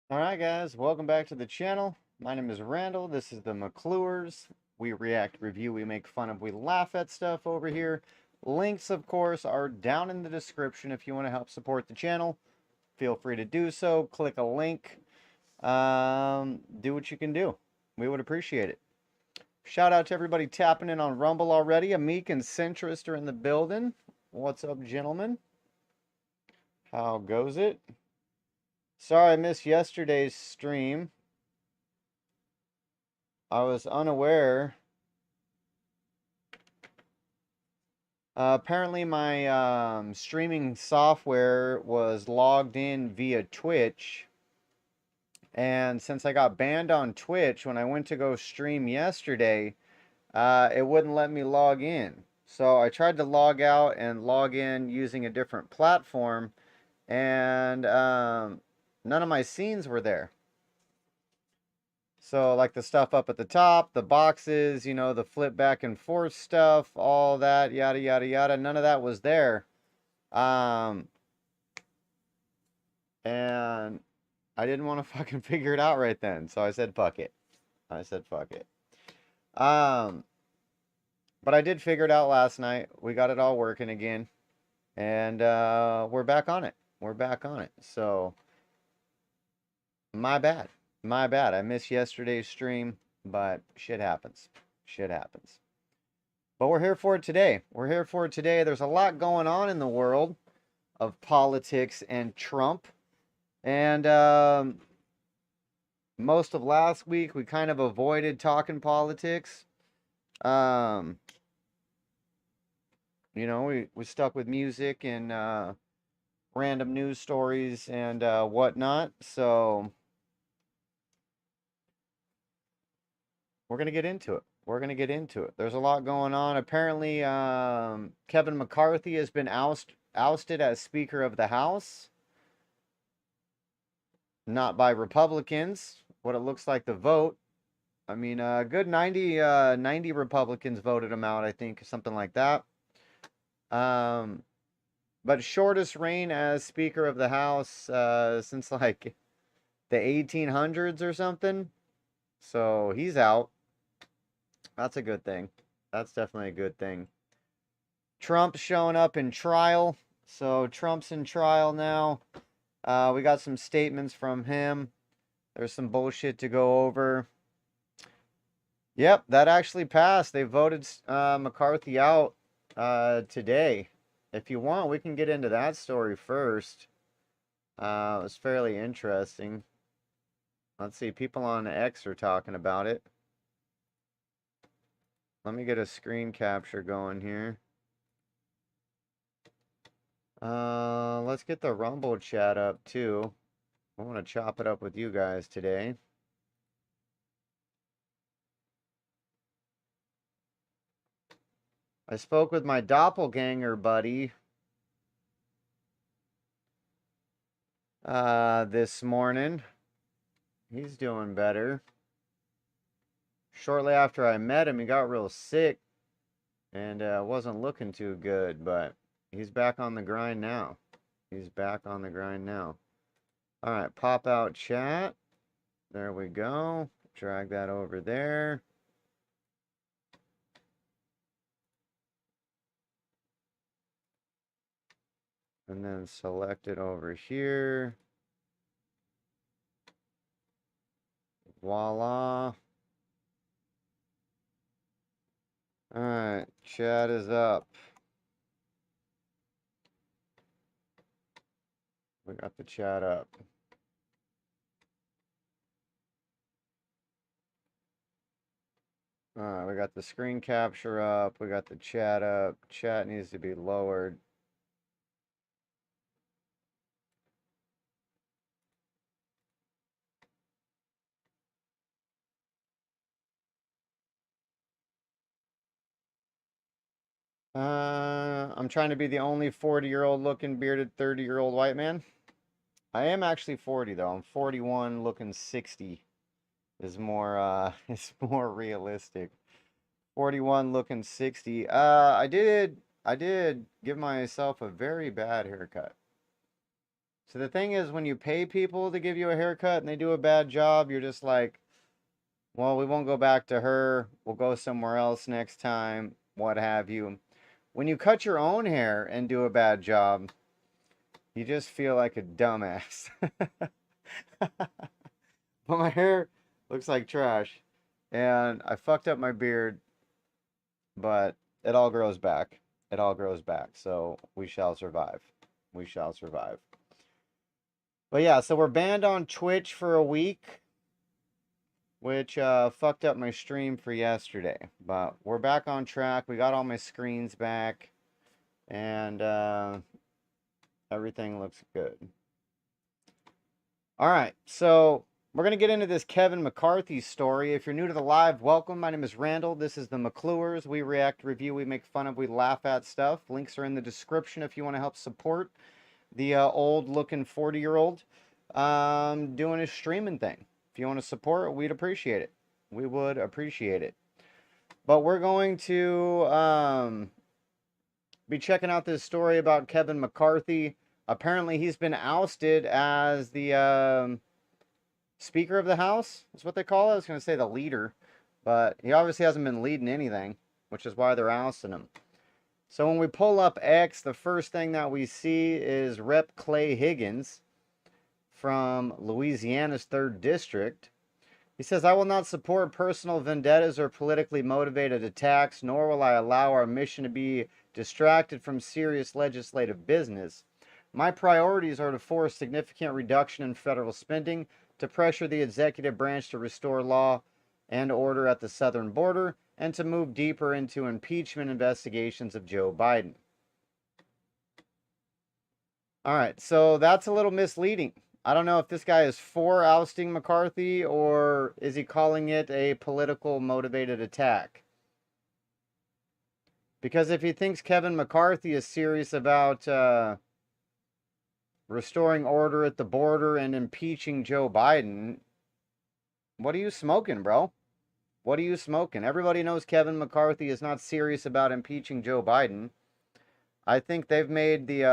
Alright guys, welcome back to the channel. My name is Randall, this is the McClure's. We react, review, we make fun of, we laugh at stuff over here. Links, of course, are down in the description if you want to help support the channel. Feel free to do so, click a link, do what you can do. We would appreciate it. Shout out to everybody tapping in on Rumble already. Amik and Centrist are in the building. What's up, gentlemen? How goes it? Sorry I missed yesterday's stream. I was unaware. Apparently my streaming software was logged in via Twitch. And since I got banned on Twitch, when I went to go stream yesterday, it wouldn't let me log in. So I tried to log out and log in using a different platform. And none of my scenes were there. So like the stuff up at the top, the boxes, you know, the flip back and forth stuff, all that, yada, yada, yada. None of that was there. And I didn't want to fucking figure it out right then. So I said, fuck it. I said, fuck it. But I did figure it out last night. We got it all working again. And we're back on it. We're back on it. So my bad. My bad. I missed yesterday's stream, but shit happens. Shit happens. But we're here for it today. We're here for it today. There's a lot going on in the world of politics and Trump. And most of last week, we kind of avoided talking politics. You know, we stuck with music and random news stories and whatnot. So we're going to get into it. We're going to get into it. There's a lot going on. Apparently, Kevin McCarthy has been ousted as Speaker of the House. Not by Republicans. What it looks like the vote. I mean, a good 90 Republicans voted him out, I think, something like that. But shortest reign as Speaker of the House since like the 1800s or something. So he's out. That's a good thing. That's definitely a good thing. Trump's showing up in trial. So Trump's in trial now. We got some statements from him. There's some bullshit to go over. Yep, that actually passed. They voted McCarthy out today. If you want, we can get into that story first. It was fairly interesting. Let's see, people on X are talking about it. Let me get a screen capture going here. Let's get the Rumble chat up too. I want to chop it up with you guys today. I spoke with my doppelganger buddy this morning. He's doing better. Shortly after I met him, he got real sick and wasn't looking too good, but he's back on the grind now. He's back on the grind now. All right, pop out chat. There we go. Drag that over there. And then select it over here. Voila. All right, chat is up. We got the chat up. All right, we got the screen capture up. We got the chat up. Chat needs to be lowered. I'm trying to be the only 40-year-old looking bearded 30-year-old white man. I am actually 40 though. I'm 41 looking 60 is more is more realistic. 41 looking 60. I did give myself a very bad haircut. So the thing is, when you pay people to give you a haircut and they do a bad job, you're just like, well, we won't go back to her. We'll go somewhere else next time, what have you. When you cut your own hair and do a bad job, you just feel like a dumbass. But my hair looks like trash. And I fucked up my beard, but it all grows back. It all grows back. So we shall survive. We shall survive. But yeah, so we're banned on Twitch for a week, which fucked up my stream for yesterday. But we're back on track. We got all my screens back. And everything looks good. All right, so we're going to get into this Kevin McCarthy story. If you're new to the live, welcome. My name is Randall. This is the McClure's. We react, review, we make fun of, we laugh at stuff. Links are in the description if you want to help support the old-looking 40-year-old doing his streaming thing. If you want to support, we'd appreciate it. We would appreciate it. But we're going to be checking out this story about Kevin McCarthy. Apparently, he's been ousted as the Speaker of the House. That's what they call it. I was going to say the leader. But he obviously hasn't been leading anything, which is why they're ousting him. So when we pull up X, the first thing that we see is Rep. Clay Higgins from Louisiana's 3rd District. He says, I will not support personal vendettas or politically motivated attacks, nor will I allow our mission to be distracted from serious legislative business. My priorities are to force significant reduction in federal spending, to pressure the executive branch to restore law and order at the southern border, and to move deeper into impeachment investigations of Joe Biden. All right, so that's a little misleading. I don't know if this guy is for ousting McCarthy or is he calling it a political motivated attack? Because if he thinks Kevin McCarthy is serious about restoring order at the border and impeaching Joe Biden, what are you smoking, bro? What are you smoking? Everybody knows Kevin McCarthy is not serious about impeaching Joe Biden. I think they've made the,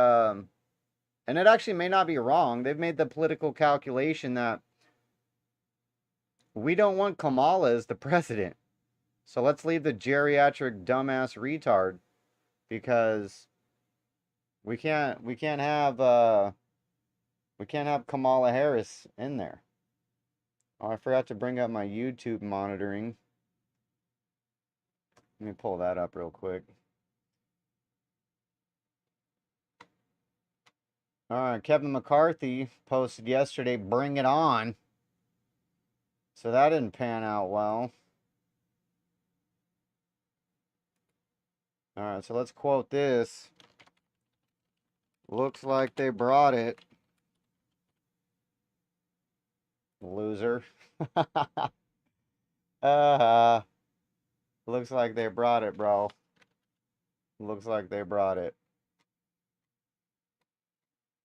and it actually may not be wrong, they've made the political calculation that we don't want Kamala as the president. So let's leave the geriatric dumbass retard, because we can't have Kamala Harris in there. Oh, I forgot to bring up my YouTube monitoring. Let me pull that up real quick. All right, Kevin McCarthy posted yesterday, "Bring it on." So that didn't pan out well. All right, so let's quote this. Looks like they brought it. Loser. Looks like they brought it, bro. Looks like they brought it.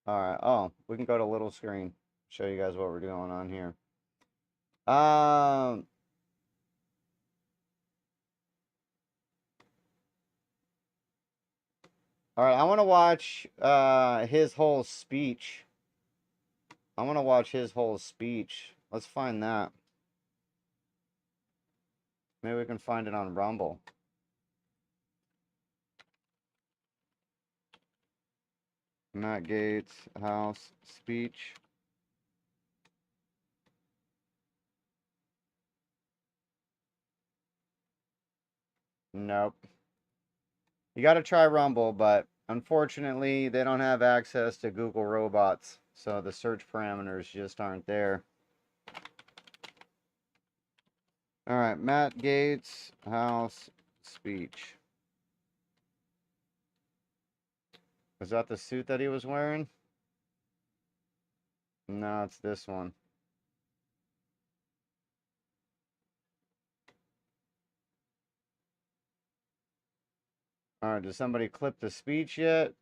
Alright, oh, we can go to little screen. Show you guys what we're doing on here. Alright, I want to watch his whole speech. I want to watch his whole speech. Let's find that. Maybe we can find it on Rumble. Matt Gaetz, House speech. Nope. You got to try Rumble, but unfortunately, they don't have access to Google robots, so the search parameters just aren't there. All right, Matt Gaetz, House speech. Is that the suit that he was wearing? No, it's this one. All right, did somebody clip the speech yet?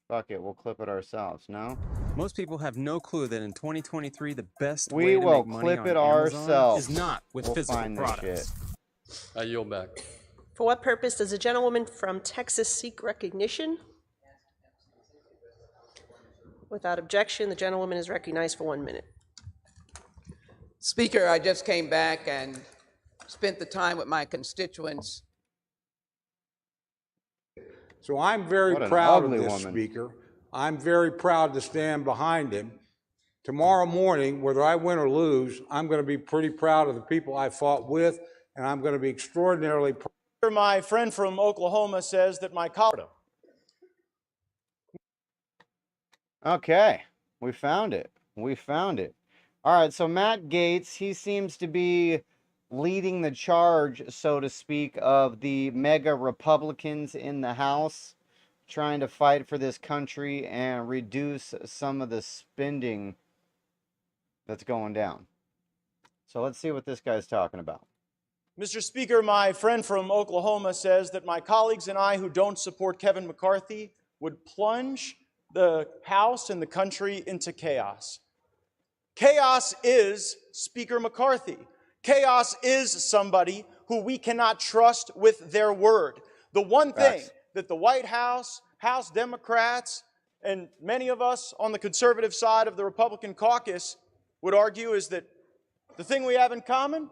Fuck it, we'll clip it ourselves, no? Most people have no clue that in 2023, the best We way to will make money clip on it Amazon ourselves. is not with We'll physical find this products. shit. I yield back. For what purpose does a gentlewoman from Texas seek recognition? Without objection, the gentlewoman is recognized for 1 minute. Speaker, I just came back and spent the time with my constituents. So I'm very What an proud of ugly this woman. speaker. I'm very proud to stand behind him. Tomorrow morning, whether I win or lose, I'm going to be pretty proud of the people I fought with, and I'm going to be extraordinarily proud. My friend from Oklahoma says that my colleague. Okay, we found it. We found it. All right, so Matt Gaetz, he seems to be leading the charge, so to speak, of the mega Republicans in the House, trying to fight for this country and reduce some of the spending that's going down. So let's see what this guy's talking about. Mr. Speaker, my friend from Oklahoma says that my colleagues and I who don't support Kevin McCarthy would plunge the House and the country into chaos. Chaos is Speaker McCarthy. Chaos is somebody who we cannot trust with their word. The one thing that the White House, House Democrats, and many of us on the conservative side of the Republican caucus would argue is that the thing we have in common,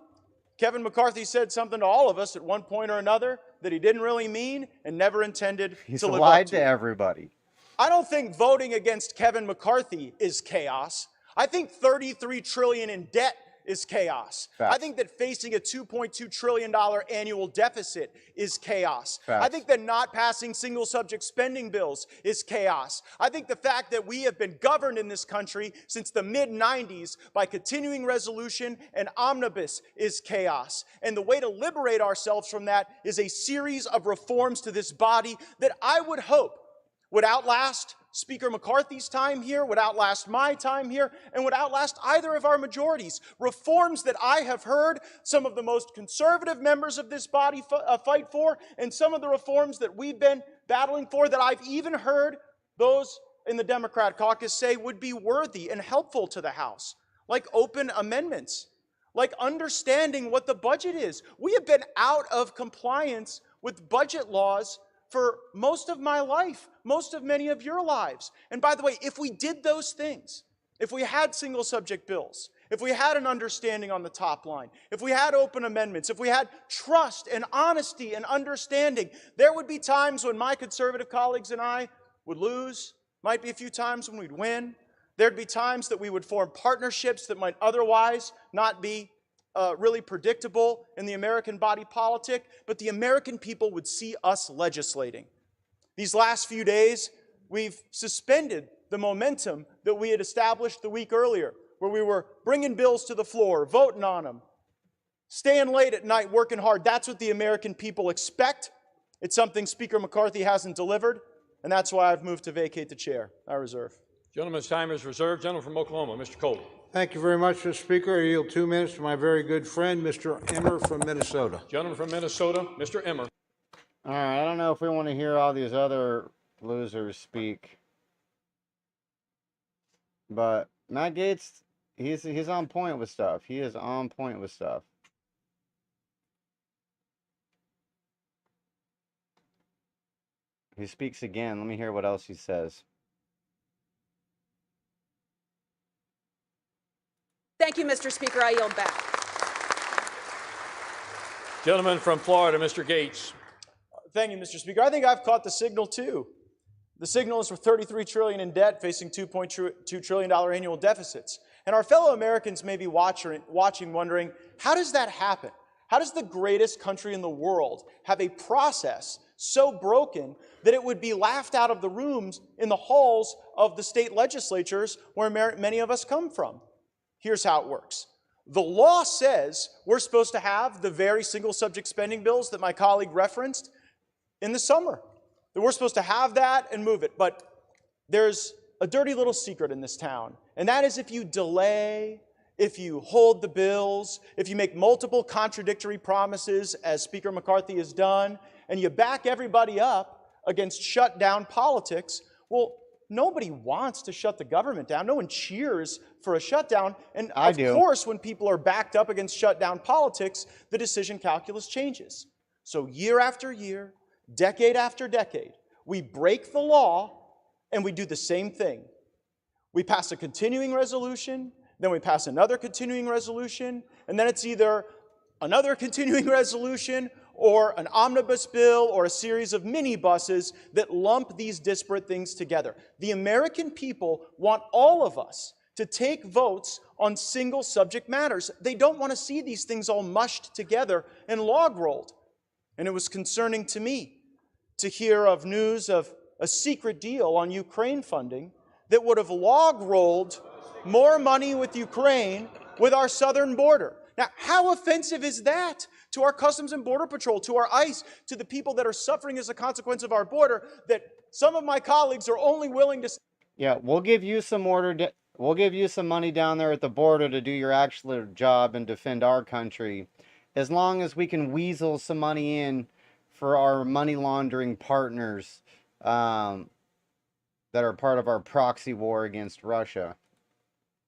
Kevin McCarthy said something to all of us at one point or another that he didn't really mean and never intended He's to live lied up to everybody. I don't think voting against Kevin McCarthy is chaos. I think $33 trillion in debt is chaos. Facts. I think that facing a $2.2 trillion annual deficit is chaos. Facts. I think that not passing single subject spending bills is chaos. I think the fact that we have been governed in this country since the mid-90s by continuing resolution and omnibus is chaos. And the way to liberate ourselves from that is a series of reforms to this body that I would hope would outlast Speaker McCarthy's time here, would outlast my time here, and would outlast either of our majorities. Reforms that I have heard some of the most conservative members of this body fight for, and some of the reforms that we've been battling for that I've even heard those in the Democrat caucus say would be worthy and helpful to the House, like open amendments, like understanding what the budget is. We have been out of compliance with budget laws for most of my life, most of many of your lives. And by the way, if we did those things, if we had single subject bills, if we had an understanding on the top line, if we had open amendments, if we had trust and honesty and understanding, there would be times when my conservative colleagues and I would lose, might be a few times when we'd win. There'd be times that we would form partnerships that might otherwise not be really predictable in the American body politic, but the American people would see us legislating. These last few days, we've suspended the momentum that we had established the week earlier, where we were bringing bills to the floor, voting on them, staying late at night, working hard. That's what the American people expect. It's something Speaker McCarthy hasn't delivered, and that's why I've moved to vacate the chair. I reserve. Gentleman's time is reserved. Gentleman from Oklahoma, Mr. Cole. Thank you very much, Mr. Speaker. I yield 2 minutes to my very good friend, Mr. Emmer from Minnesota. Gentleman from Minnesota, Mr. Emmer. All right, I don't know if we want to hear all these other losers speak, but Matt Gaetz, he's on point with stuff. He is on point with stuff. He speaks again. Let me hear what else he says. Thank you, Mr. Speaker. I yield back. Gentleman from Florida, Mr. Gaetz. Thank you, Mr. Speaker. I think I've caught the signal, too. The signal is for $33 trillion in debt, facing $2.2 trillion annual deficits. And our fellow Americans may be watching, wondering, how does that happen? How does the greatest country in the world have a process so broken that it would be laughed out of the rooms in the halls of the state legislatures where many of us come from? Here's how it works. The law says we're supposed to have the very single subject spending bills that my colleague referenced in the summer. That we're supposed to have that and move it. But there's a dirty little secret in this town. And that is if you delay, if you hold the bills, if you make multiple contradictory promises, as Speaker McCarthy has done, and you back everybody up against shutdown politics, well, nobody wants to shut the government down. No one cheers for a shutdown. And of course, when people are backed up against shutdown politics, the decision calculus changes. So year after year, decade after decade, we break the law and we do the same thing. we pass a continuing resolution, then we pass another continuing resolution, and then it's either another continuing resolution or an omnibus bill or a series of minibuses that lump these disparate things together. The American people want all of us to take votes on single subject matters. They don't want to see these things all mushed together and log rolled. And it was concerning to me to hear of news of a secret deal on Ukraine funding that would have log rolled more money with Ukraine with our southern border. Now, how offensive is that to our Customs and Border Patrol, to our ICE, to the people that are suffering as a consequence of our border, that some of my colleagues are only willing to... Yeah, we'll give you some we'll give you some money down there at the border to do your actual job and defend our country, as long as we can weasel some money in for our money laundering partners that are part of our proxy war against Russia.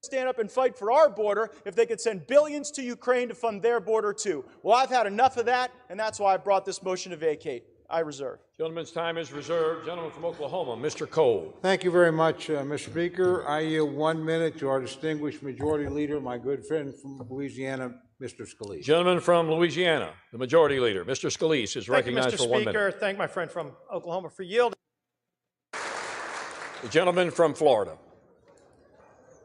Stand up and fight for our border if they could send billions to Ukraine to fund their border too. Well, I've had enough of that, and that's why I brought this motion to vacate. I reserve. Gentleman's time is reserved. Gentleman from Oklahoma, Mr. Cole. Thank you very much, Mr. Speaker. I yield 1 minute to our distinguished Majority Leader, my good friend from Louisiana, Mr. Scalise. Gentleman from Louisiana, the Majority Leader, Mr. Scalise, is recognized for 1 minute. Thank you, Mr. Speaker. Thank my friend from Oklahoma for yielding. The gentleman from Florida.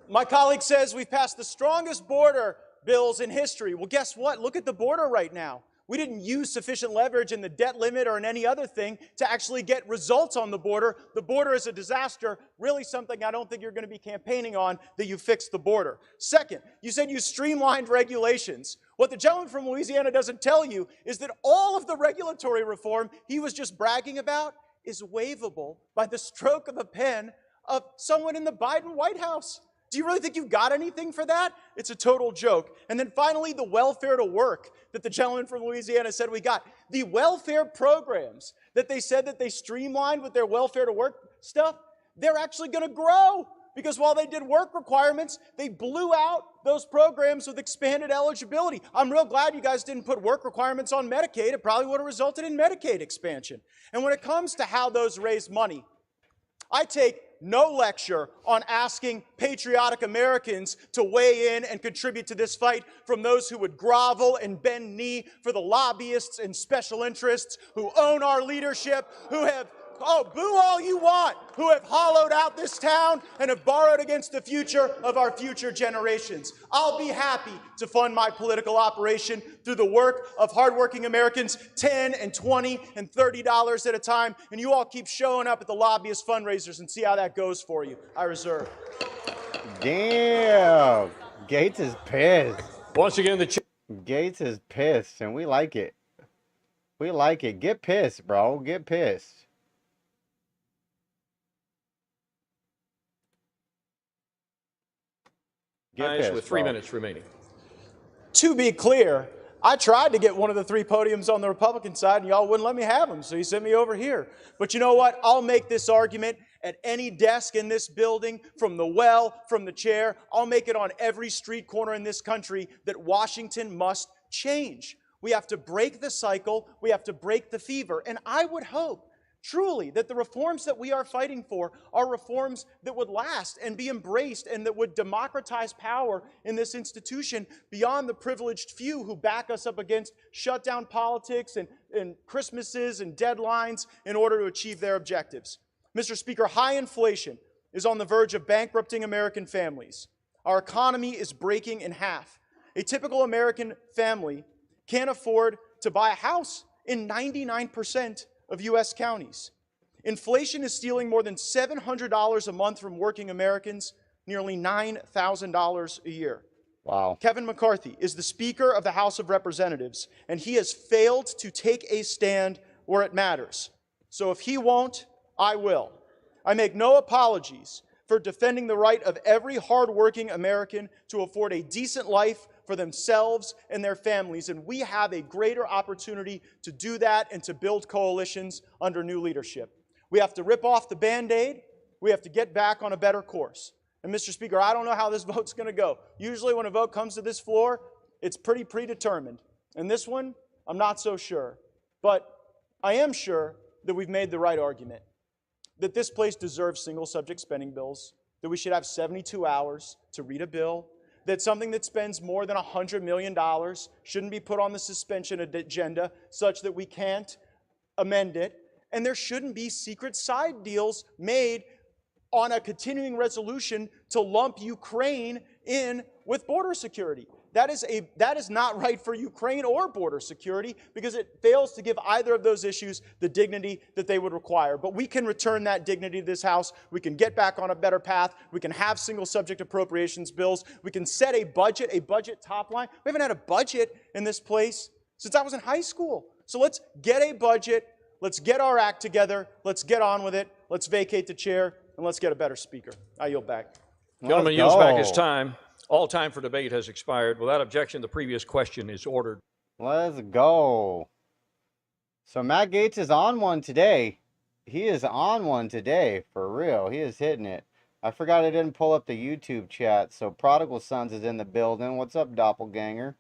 My colleague says we've passed the strongest border bills in history. Well, guess what? Look at the border right now. We didn't use sufficient leverage in the debt limit or in any other thing to actually get results on the border. The border is a disaster, really something I don't think you're going to be campaigning on, that you fixed the border. Second, you said you streamlined regulations. What the gentleman from Louisiana doesn't tell you is that all of the regulatory reform he was just bragging about is waivable by the stroke of a pen of someone in the Biden White House. Do you really think you've got anything for that? It's a total joke. And then finally, the welfare to work that the gentleman from Louisiana said we got. The welfare programs that they said that they streamlined with their welfare to work stuff, they're actually going to grow. Because while they did work requirements, they blew out those programs with expanded eligibility. I'm real glad you guys didn't put work requirements on Medicaid. It probably would have resulted in Medicaid expansion. And when it comes to how those raise money, I take no lecture on asking patriotic Americans to weigh in and contribute to this fight from those who would grovel and bend knee for the lobbyists and special interests who own our leadership, who have, oh, boo all you want, who have hollowed out this town and have borrowed against the future of our future generations. I'll be happy to fund my political operation through the work of hardworking Americans, $10 and $20 and $30 at a time, and you all keep showing up at the lobbyist fundraisers and see how that goes for you. I reserve. Damn, Gates is pissed. Once again, Gates is pissed, and we like it. We like it. Get pissed, bro. Get pissed. with 3 minutes remaining. To be clear, I tried to get one of the three podiums on the Republican side, and y'all wouldn't let me have them, so you sent me over here. But you know what? I'll make this argument at any desk in this building, from the well, from the chair. I'll make it on every street corner in this country that Washington must change. We have to break the cycle. We have to break the fever. And I would hope, truly, that the reforms that we are fighting for are reforms that would last and be embraced and that would democratize power in this institution beyond the privileged few who back us up against shutdown politics and Christmases and deadlines in order to achieve their objectives. Mr. Speaker, high inflation is on the verge of bankrupting American families. Our economy is breaking in half. A typical American family can't afford to buy a house in 99% of U.S. counties. Inflation is stealing more than $700 a month from working Americans, nearly $9,000 a year. Wow. Kevin McCarthy is the Speaker of the House of Representatives, and he has failed to take a stand where it matters. So if he won't, I will. I make no apologies for defending the right of every hardworking American to afford a decent life for themselves and their families, and we have a greater opportunity to do that and to build coalitions under new leadership. We have to rip off the Band-Aid. We have to get back on a better course. And Mr. Speaker, I don't know how this vote's going to go. Usually when a vote comes to this floor, it's pretty predetermined. And this one, I'm not so sure. But I am sure that we've made the right argument, that this place deserves single-subject spending bills, that we should have 72 hours to read a bill, that something that spends more than $100 million shouldn't be put on the suspension agenda such that we can't amend it, and there shouldn't be secret side deals made on a continuing resolution to lump Ukraine in with border security. That is not right for Ukraine or border security because it fails to give either of those issues the dignity that they would require. But we can return that dignity to this House. We can get back on a better path. We can have single subject appropriations bills. We can set a budget top line. We haven't had a budget in this place since I was in high school. So let's get a budget. Let's get our act together. Let's get on with it. Let's vacate the chair, and let's get a better speaker. I yield back. Gentleman yields back his time. All time for debate has expired. Without objection, the previous question is ordered. Let's go. So Matt Gaetz is on one today. He is on one today, for real. He is hitting it. I forgot I didn't pull up the YouTube chat, so Prodigal Sons is in the building. What's up, Doppelganger?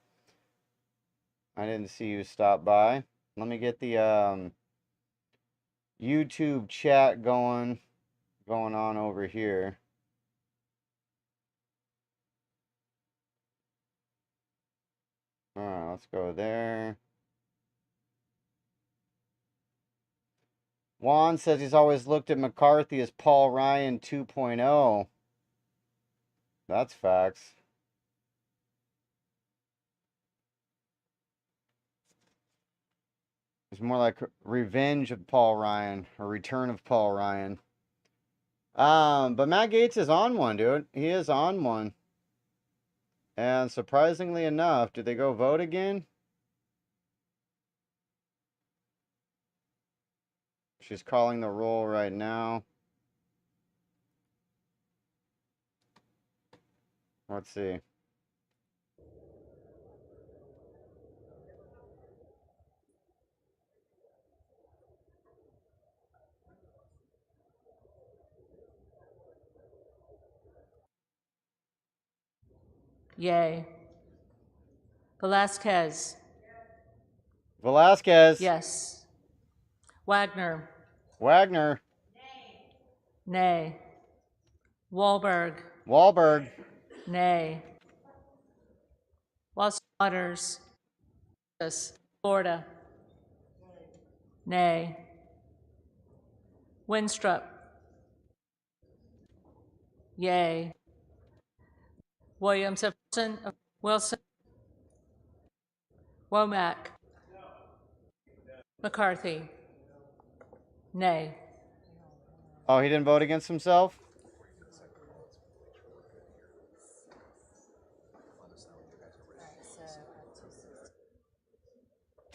I didn't see you stop by. Let me get the YouTube chat going on over here. All right, let's go there. Juan says he's always looked at McCarthy as Paul Ryan 2.0. That's facts. It's more like revenge of Paul Ryan, or return of Paul Ryan. But Matt Gaetz is on one, dude. He is on one. And surprisingly enough, did they go vote again? She's calling the roll right now. Let's see. Yay. Velasquez. Velasquez. Yes. Wagner. Wagner. Nay. Wahlberg. Wahlberg. Nay. Waters. Florida. Nay. Winstrup. Yay. Williams Wilson. Womack. McCarthy. Nay. Oh, he didn't vote against himself?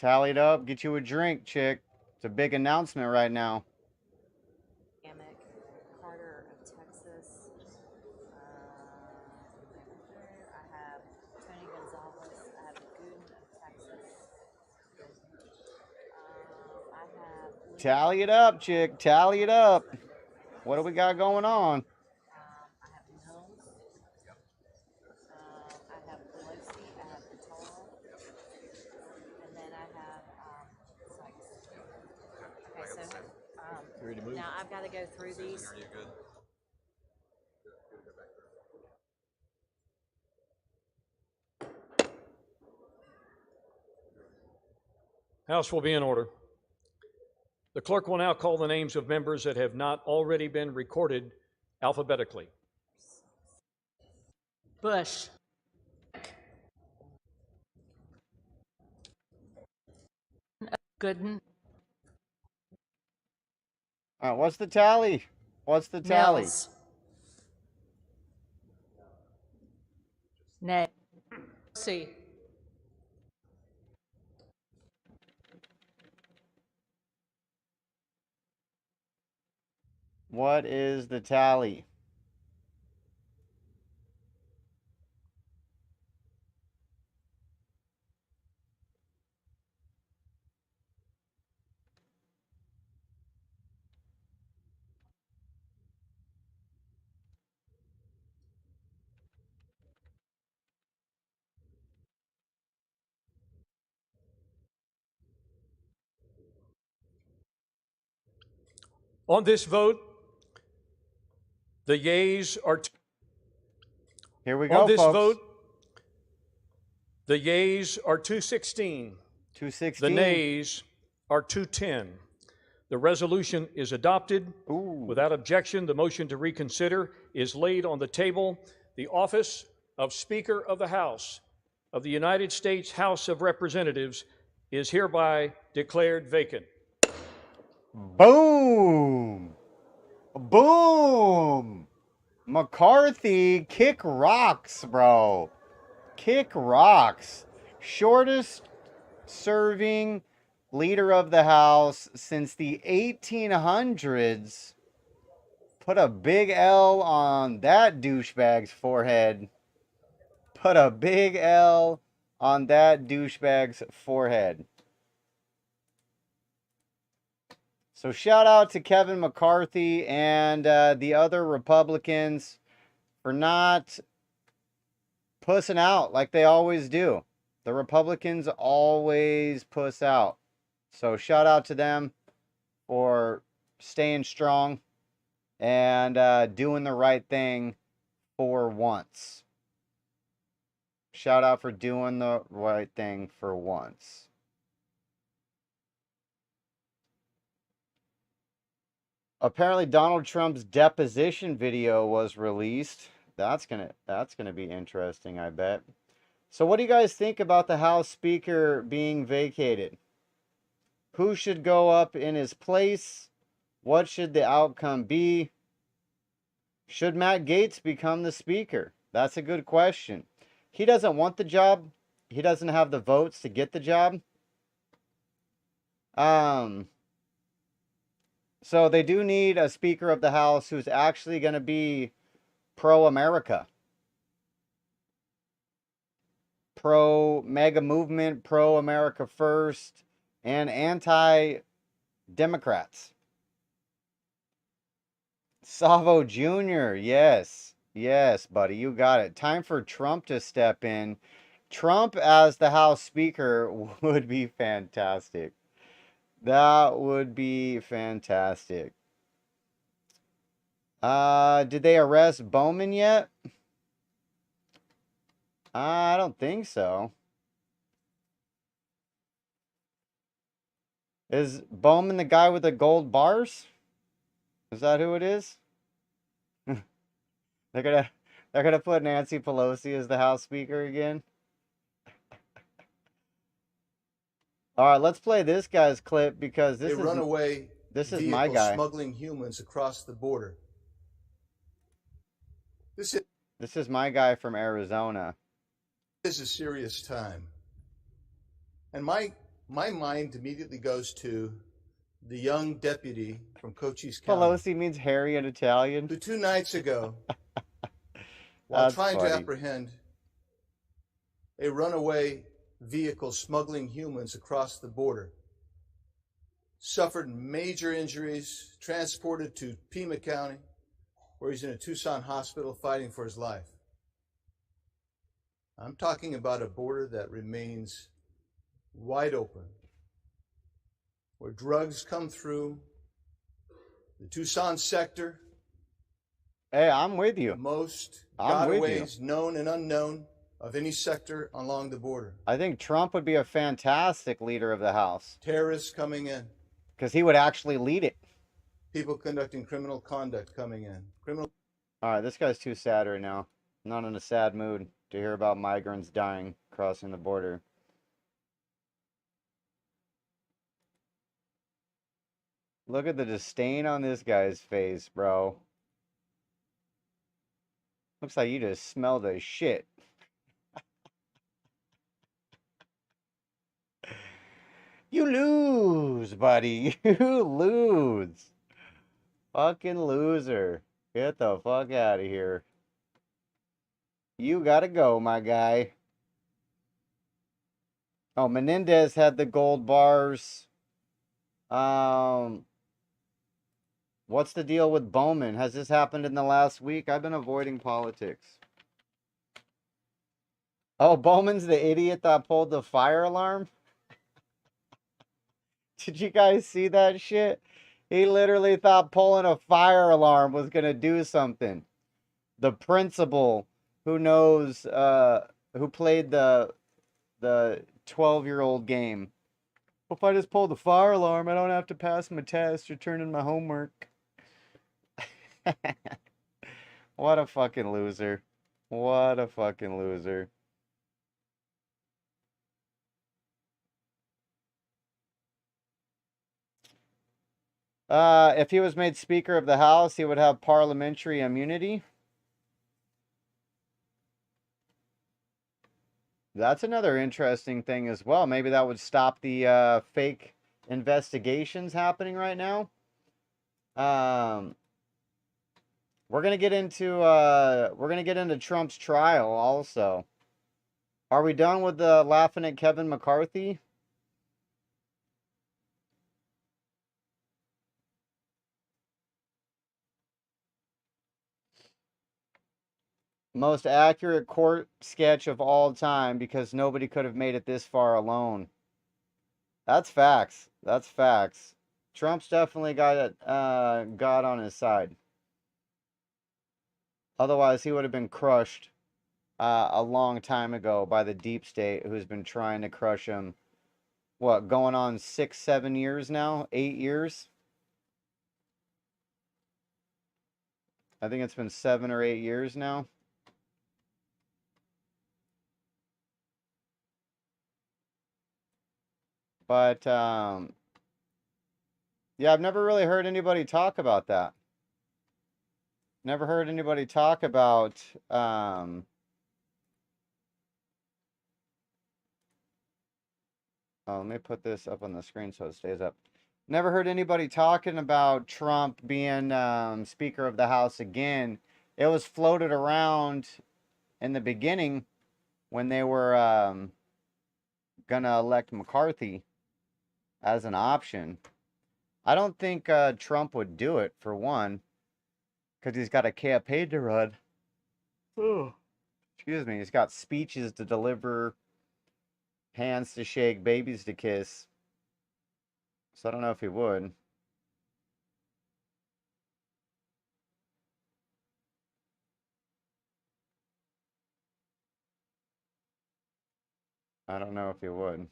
Tallied up. Get you a drink, chick. It's a big announcement right now. Carter of Texas. I have Tony Gonzalez. I have Gooden of Texas. I have. Tally it up, chick. Tally it up. What do we got going on? I have Mills. I have Pelosi. I have Patel. And then I have Sykes. Okay, so Ready to move? now I've got to go through these. Are you good? House will be in order. The clerk will now call the names of members that have not already been recorded alphabetically. Bush. Gooden. All right, what's the tally? What's the tally? Mills. Nay. C. What is the tally? On this vote, The yeas are Here we go, on this folks. vote. The yeas are 216. 216. The nays are 210. The resolution is adopted. Ooh. Without objection, the motion to reconsider is laid on the table. The office of Speaker of the House of the United States House of Representatives is hereby declared vacant. Boom! Boom! McCarthy, kick rocks, bro. Kick rocks. Shortest serving leader of the House since the 1800s. Put a big L on that douchebag's forehead. Put a big L on that douchebag's forehead. So shout out to Kevin McCarthy and the other Republicans for not pussing out like they always do. The Republicans always puss out. So shout out to them for staying strong and doing the right thing for once. Shout out for doing the right thing for once. Apparently Donald Trump's deposition video was released. That's gonna be interesting, I bet. So what do you guys think about the House Speaker being vacated? Who should go up in his place? What should the outcome be? Should Matt Gaetz become the Speaker? That's a good question. He doesn't want the job. He doesn't have the votes to get the job. So they do need a Speaker of the House who's actually going to be pro-America. Pro-mega movement, pro-America first, and anti-Democrats. Savo Jr., yes. Yes, buddy, you got it. Time for Trump to step in. Trump as the House Speaker would be fantastic. That would be fantastic. Did they arrest Bowman yet? I don't think so. Is Bowman the guy with the gold bars? Is that who it is? They're gonna put Nancy Pelosi as the House Speaker again. All right, let's play this guy's clip because this is my guy. Smuggling humans across the border. This is my guy from Arizona. This is a serious time, and my mind immediately goes to the young deputy from Cochise County. Pelosi means hairy in Italian. Who 2 nights ago, while trying to apprehend a runaway vehicle smuggling humans across the border, suffered major injuries, transported to Pima County, where he's in a Tucson hospital fighting for his life. I'm talking about a border that remains wide open, where drugs come through the Tucson sector. Hey, I'm with you. The most gotaways known and unknown of any sector along the border. I think Trump would be a fantastic leader of the House. Terrorists coming in. Because he would actually lead it. People conducting criminal conduct coming in. All right, this guy's too sad right now. I'm not in a sad mood to hear about migrants dying crossing the border. Look at the disdain on this guy's face, bro. Looks like you just smell the shit. You lose, buddy. You lose. Fucking loser. Get the fuck out of here. You gotta go, my guy. Oh, Menendez had the gold bars. What's the deal with Bowman? Has this happened in the last week? I've been avoiding politics. Oh, Bowman's the idiot that pulled the fire alarm? Did you guys see that shit? He literally thought pulling a fire alarm was going to do something. The principal who knows, who played the 12-year-old game. If I just pull the fire alarm, I don't have to pass my test or turn in my homework. What a fucking loser. What a fucking loser. If he was made Speaker of the House, he would have parliamentary immunity. That's another interesting thing as well. Maybe that would stop the fake investigations happening right now. We're gonna get into Trump's trial also. Are we done with the laughing at Kevin McCarthy? Most accurate court sketch of all time because nobody could have made it this far alone. That's facts. That's facts. Trump's definitely got God on his side. Otherwise, he would have been crushed a long time ago by the deep state who's been trying to crush him. What, going on 6, 7 years now? 8 years? I think it's been 7 or 8 years now. But, yeah, I've never really heard anybody talk about that. Never heard anybody talk about, oh, let me put this up on the screen so it stays up. Never heard anybody talking about Trump being Speaker of the House again. It was floated around in the beginning when they were gonna elect McCarthy as an option. I don't think Trump would do it, for one, because he's got a campaign to run. Excuse me, he's got speeches to deliver, hands to shake, babies to kiss. So I don't know if he would. I don't know if he would.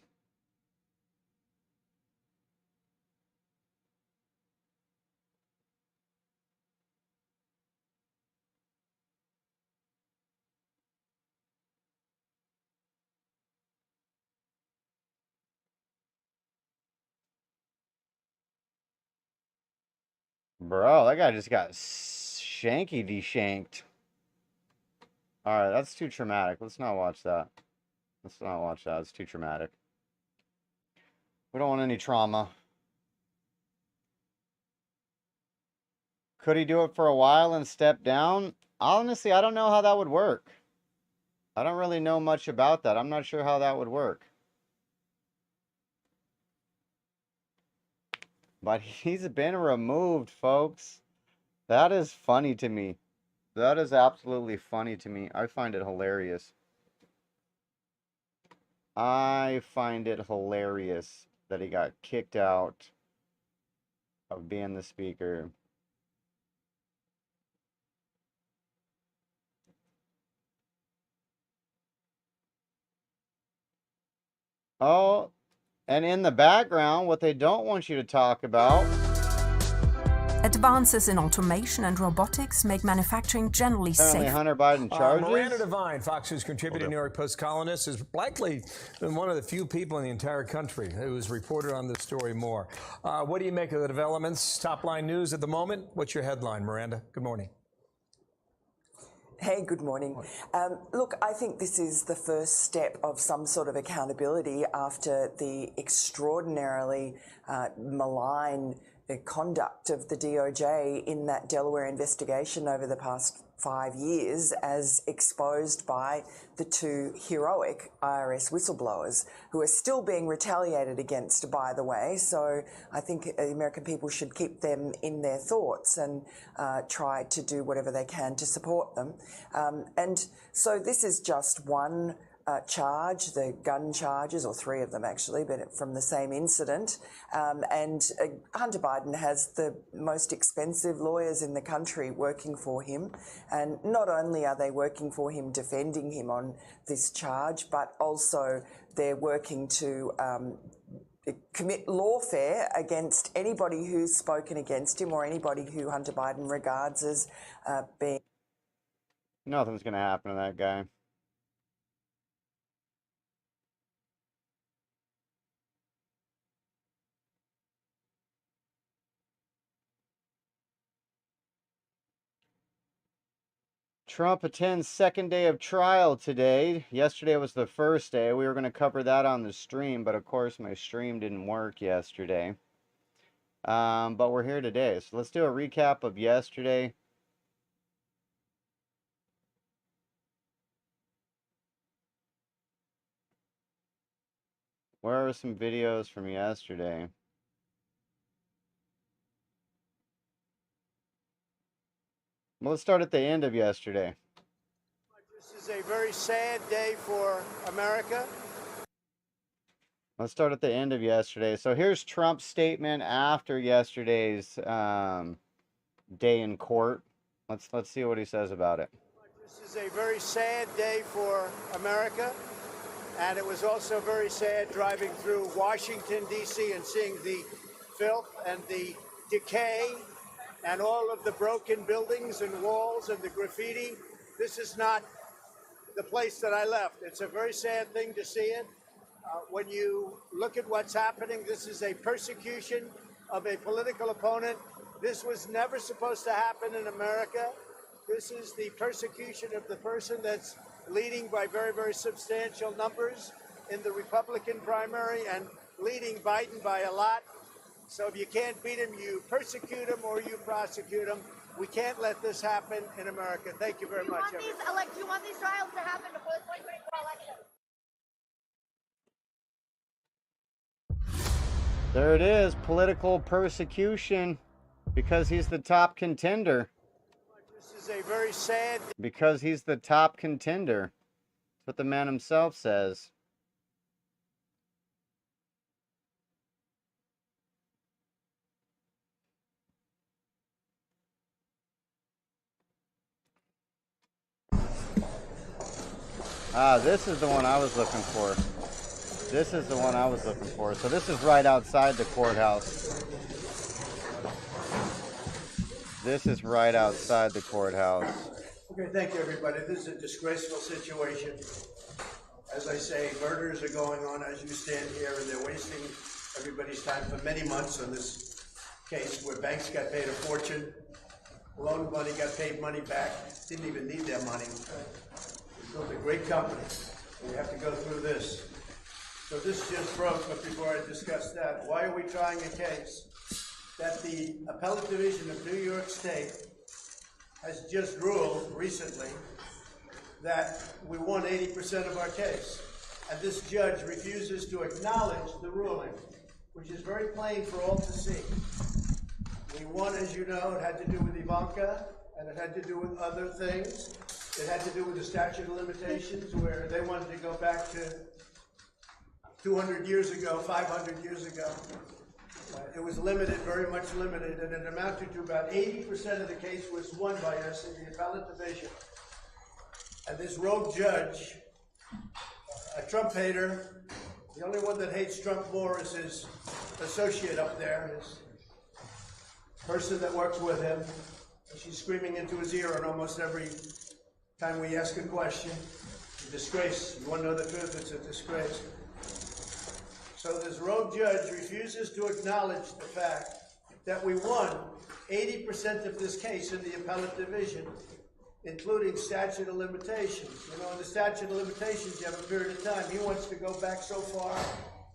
Bro, that guy just got shanky-de-shanked. Alright, that's too traumatic. Let's not watch that. Let's not watch that. It's too traumatic. We don't want any trauma. Could he do it for a while and step down? Honestly, I don't know how that would work. I don't really know much about that. I'm not sure how that would work. But he's been removed, folks. That is funny to me. That is absolutely funny to me. I find it hilarious. I find it hilarious that he got kicked out of being the speaker. Oh, and in the background, what they don't want you to talk about. Advances in automation and robotics make manufacturing generally safe. Hunter Biden charges. Miranda Devine, Fox News contributor, New York Post columnist, has likely been one of the few people in the entire country who's reported on this story more. What do you make of the developments? Top line news at the moment. What's your headline, Miranda? Good morning. Hey, good morning. Look, I think this is the first step of some sort of accountability after the extraordinarily malign conduct of the DOJ in that Delaware investigation over the past 5 years, as exposed by the two heroic IRS whistleblowers who are still being retaliated against, by the way. So I think American people should keep them in their thoughts and try to do whatever they can to support them. And so this is just one charge, the gun charges, or 3 of them actually, but from the same incident. And Hunter Biden has the most expensive lawyers in the country working for him. And not only are they working for him, defending him on this charge, but also they're working to commit lawfare against anybody who's spoken against him or anybody who Hunter Biden regards as being... Nothing's going to happen to that guy. Trump attends second day of trial today. Yesterday was the first day. We were going to cover that on the stream, but of course my stream didn't work yesterday. But we're here today. So let's do a recap of yesterday. Where are some videos from yesterday? Well, let's start at the end of yesterday. This is a very sad day for America. Let's start at the end of yesterday. So here's Trump's statement after yesterday's day in court. Let's see what he says about it. This is a very sad day for America, and it was also very sad driving through Washington, D.C. and seeing the filth and the decay and all of the broken buildings and walls and the graffiti. This is not the place that I left. It's a very sad thing to see it. When you look at what's happening, this is a persecution of a political opponent. This was never supposed to happen in America. This is the persecution of the person that's leading by very, very substantial numbers in the Republican primary and leading Biden by a lot. So if you can't beat him, you persecute him or you prosecute him. We can't let this happen in America. Thank you very much. Do you want these trials to happen before the 2024 election? There it is, political persecution, because he's the top contender. This is a very sad... Because he's the top contender. That's what the man himself says. Ah, this is the one I was looking for. This is the one I was looking for. So this is right outside the courthouse. This is right outside the courthouse. Okay, thank you, everybody. This is a disgraceful situation. As I say, murders are going on as you stand here, and they're wasting everybody's time for many months on this case where banks got paid a fortune, loan money got paid money back, didn't even need their money. We built a great company, and we have to go through this. So this just broke, but before I discuss that, why are we trying a case that the Appellate Division of New York State has just ruled recently that we won 80% of our case? And this judge refuses to acknowledge the ruling, which is very plain for all to see. We won, as you know, it had to do with Ivanka, and it had to do with other things. It had to do with the statute of limitations, where they wanted to go back to 200 years ago, 500 years ago. It was limited, very much limited, and it amounted to about 80% of the case was won by us in the Appellate Division. And this rogue judge, a Trump hater, the only one that hates Trump more is his associate up there, his person that works with him. She's screaming into his ear on almost every time we ask a question. It's a disgrace. You want to know the truth? It's a disgrace. So this rogue judge refuses to acknowledge the fact that we won 80% of this case in the Appellate Division, including statute of limitations. You know, in the statute of limitations, you have a period of time. He wants to go back so far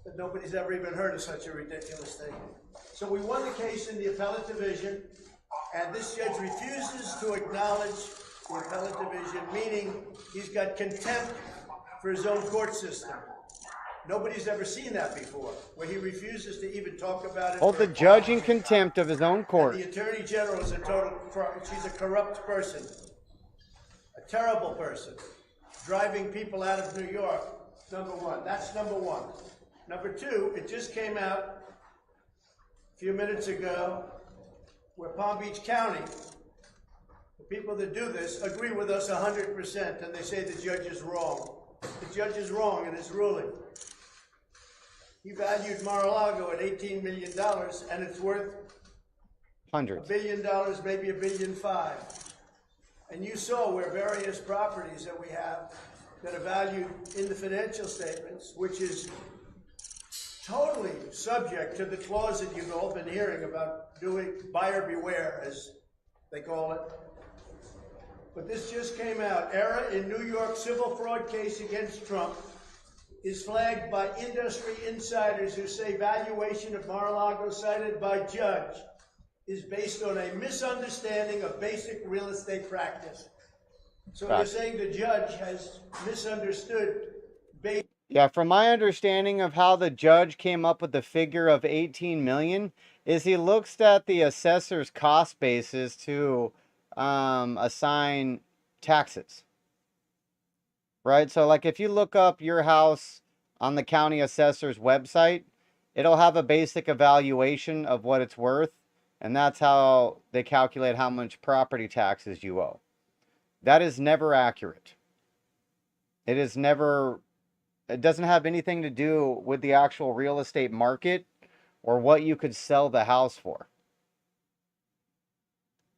that nobody's ever even heard of such a ridiculous thing. So we won the case in the Appellate Division, and this judge refuses to acknowledge the Appellate Division, meaning he's got contempt for his own court system. Nobody's ever seen that before, where he refuses to even talk about it. Hold the judge in contempt of his own court. And the Attorney General is a total, she's a corrupt person, a terrible person. driving people out of New York, number one. That's number one. Number two, it just came out a few minutes ago where Palm Beach County, the people that do this, agree with us 100%, and they say the judge is wrong. The judge is wrong in his ruling. He valued Mar-a-Lago at $18 million, and it's worth hundreds. $1 billion, maybe $1.5 billion. And you saw where various properties that we have that are valued in the financial statements, which is totally subject to the clause that you've all been hearing about doing buyer beware, as they call it. But this just came out. Error in New York civil fraud case against Trump is flagged by industry insiders who say valuation of Mar-a-Lago cited by judge is based on a misunderstanding of basic real estate practice. So you're saying the judge has misunderstood basic. Yeah, from my understanding of how the judge came up with the figure of 18 million is he looks at the assessor's cost basis to assign taxes. Right? So like if you look up your house on the county assessor's website, it'll have a basic evaluation of what it's worth. And that's how they calculate how much property taxes you owe. That is never accurate. It is never, it doesn't have anything to do with the actual real estate market or what you could sell the house for.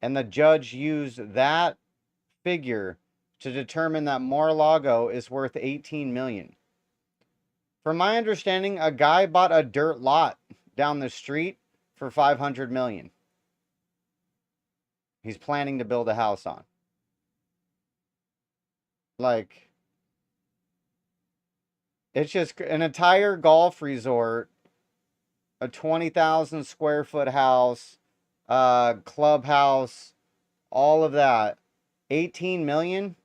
And the judge used that figure to determine that Mar-a-Lago is worth 18 million. From my understanding, a guy bought a dirt lot down the street for 500 million. He's planning to build a house on. Like, it's just an entire golf resort, a 20,000 square foot house, clubhouse, all of that. 18 million?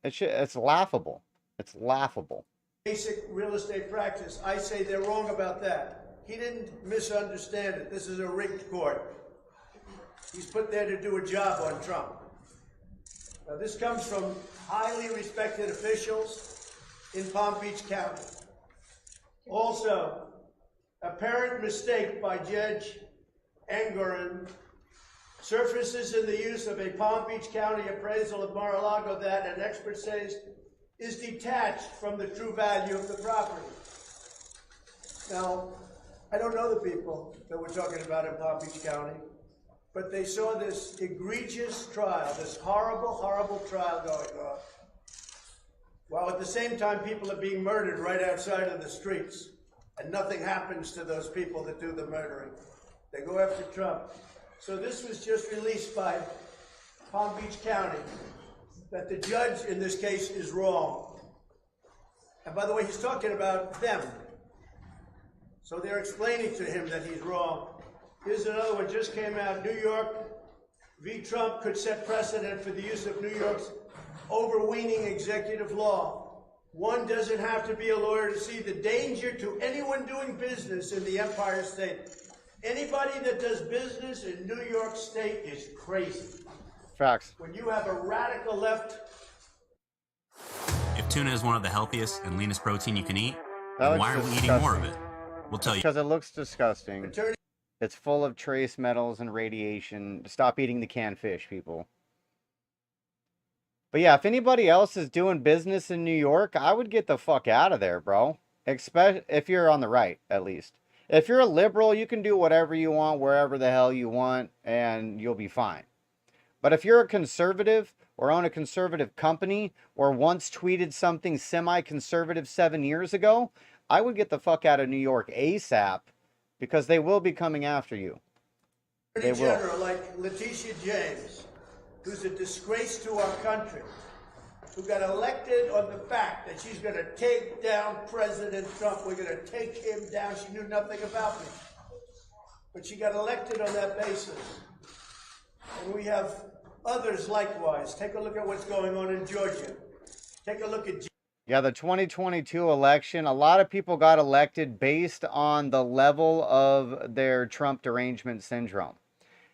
It's laughable. It's laughable. Basic real estate practice. I say they're wrong about that. He didn't misunderstand it. This is a rigged court. He's put there to do a job on Trump. Now, this comes from highly respected officials in Palm Beach County. Also, apparent mistake by Judge Angoran surfaces in the use of a Palm Beach County appraisal of Mar-a-Lago that, an expert says, is detached from the true value of the property. Now, I don't know the people that we're talking about in Palm Beach County, but they saw this egregious trial, this horrible, horrible trial going on, while at the same time people are being murdered right outside of the streets, and nothing happens to those people that do the murdering. They go after Trump. So this was just released by Palm Beach County, that the judge in this case is wrong. And by the way, he's talking about them. So they're explaining to him that he's wrong. Here's another one, just came out. New York v. Trump could set precedent for the use of New York's overweening executive law. One doesn't have to be a lawyer to see the danger to anyone doing business in the Empire State. Anybody that does business in New York State is crazy. Facts. When you have a radical left. If tuna is one of the healthiest and leanest protein you can eat, That then why are looks we eating more of disgusting. it? We'll tell you. Because it looks disgusting. It's full of trace metals and radiation. Stop eating the canned fish, people. But yeah, if anybody else is doing business in New York, I would get the fuck out of there, bro. If you're on the right, at least. If you're a liberal, you can do whatever you want, wherever the hell you want, and you'll be fine. But if you're a conservative, or own a conservative company, or once tweeted something semi-conservative 7 years ago, I would get the fuck out of New York ASAP, because they will be coming after you. They will. General like Letitia James, who's a disgrace to our country, who got elected on the fact that she's going to take down President Trump. We're going to take him down. She knew nothing about me. But she got elected on that basis. And we have others likewise. Take a look at what's going on in Georgia. Take a look at... Yeah, the 2022 election, a lot of people got elected based on the level of their Trump derangement syndrome.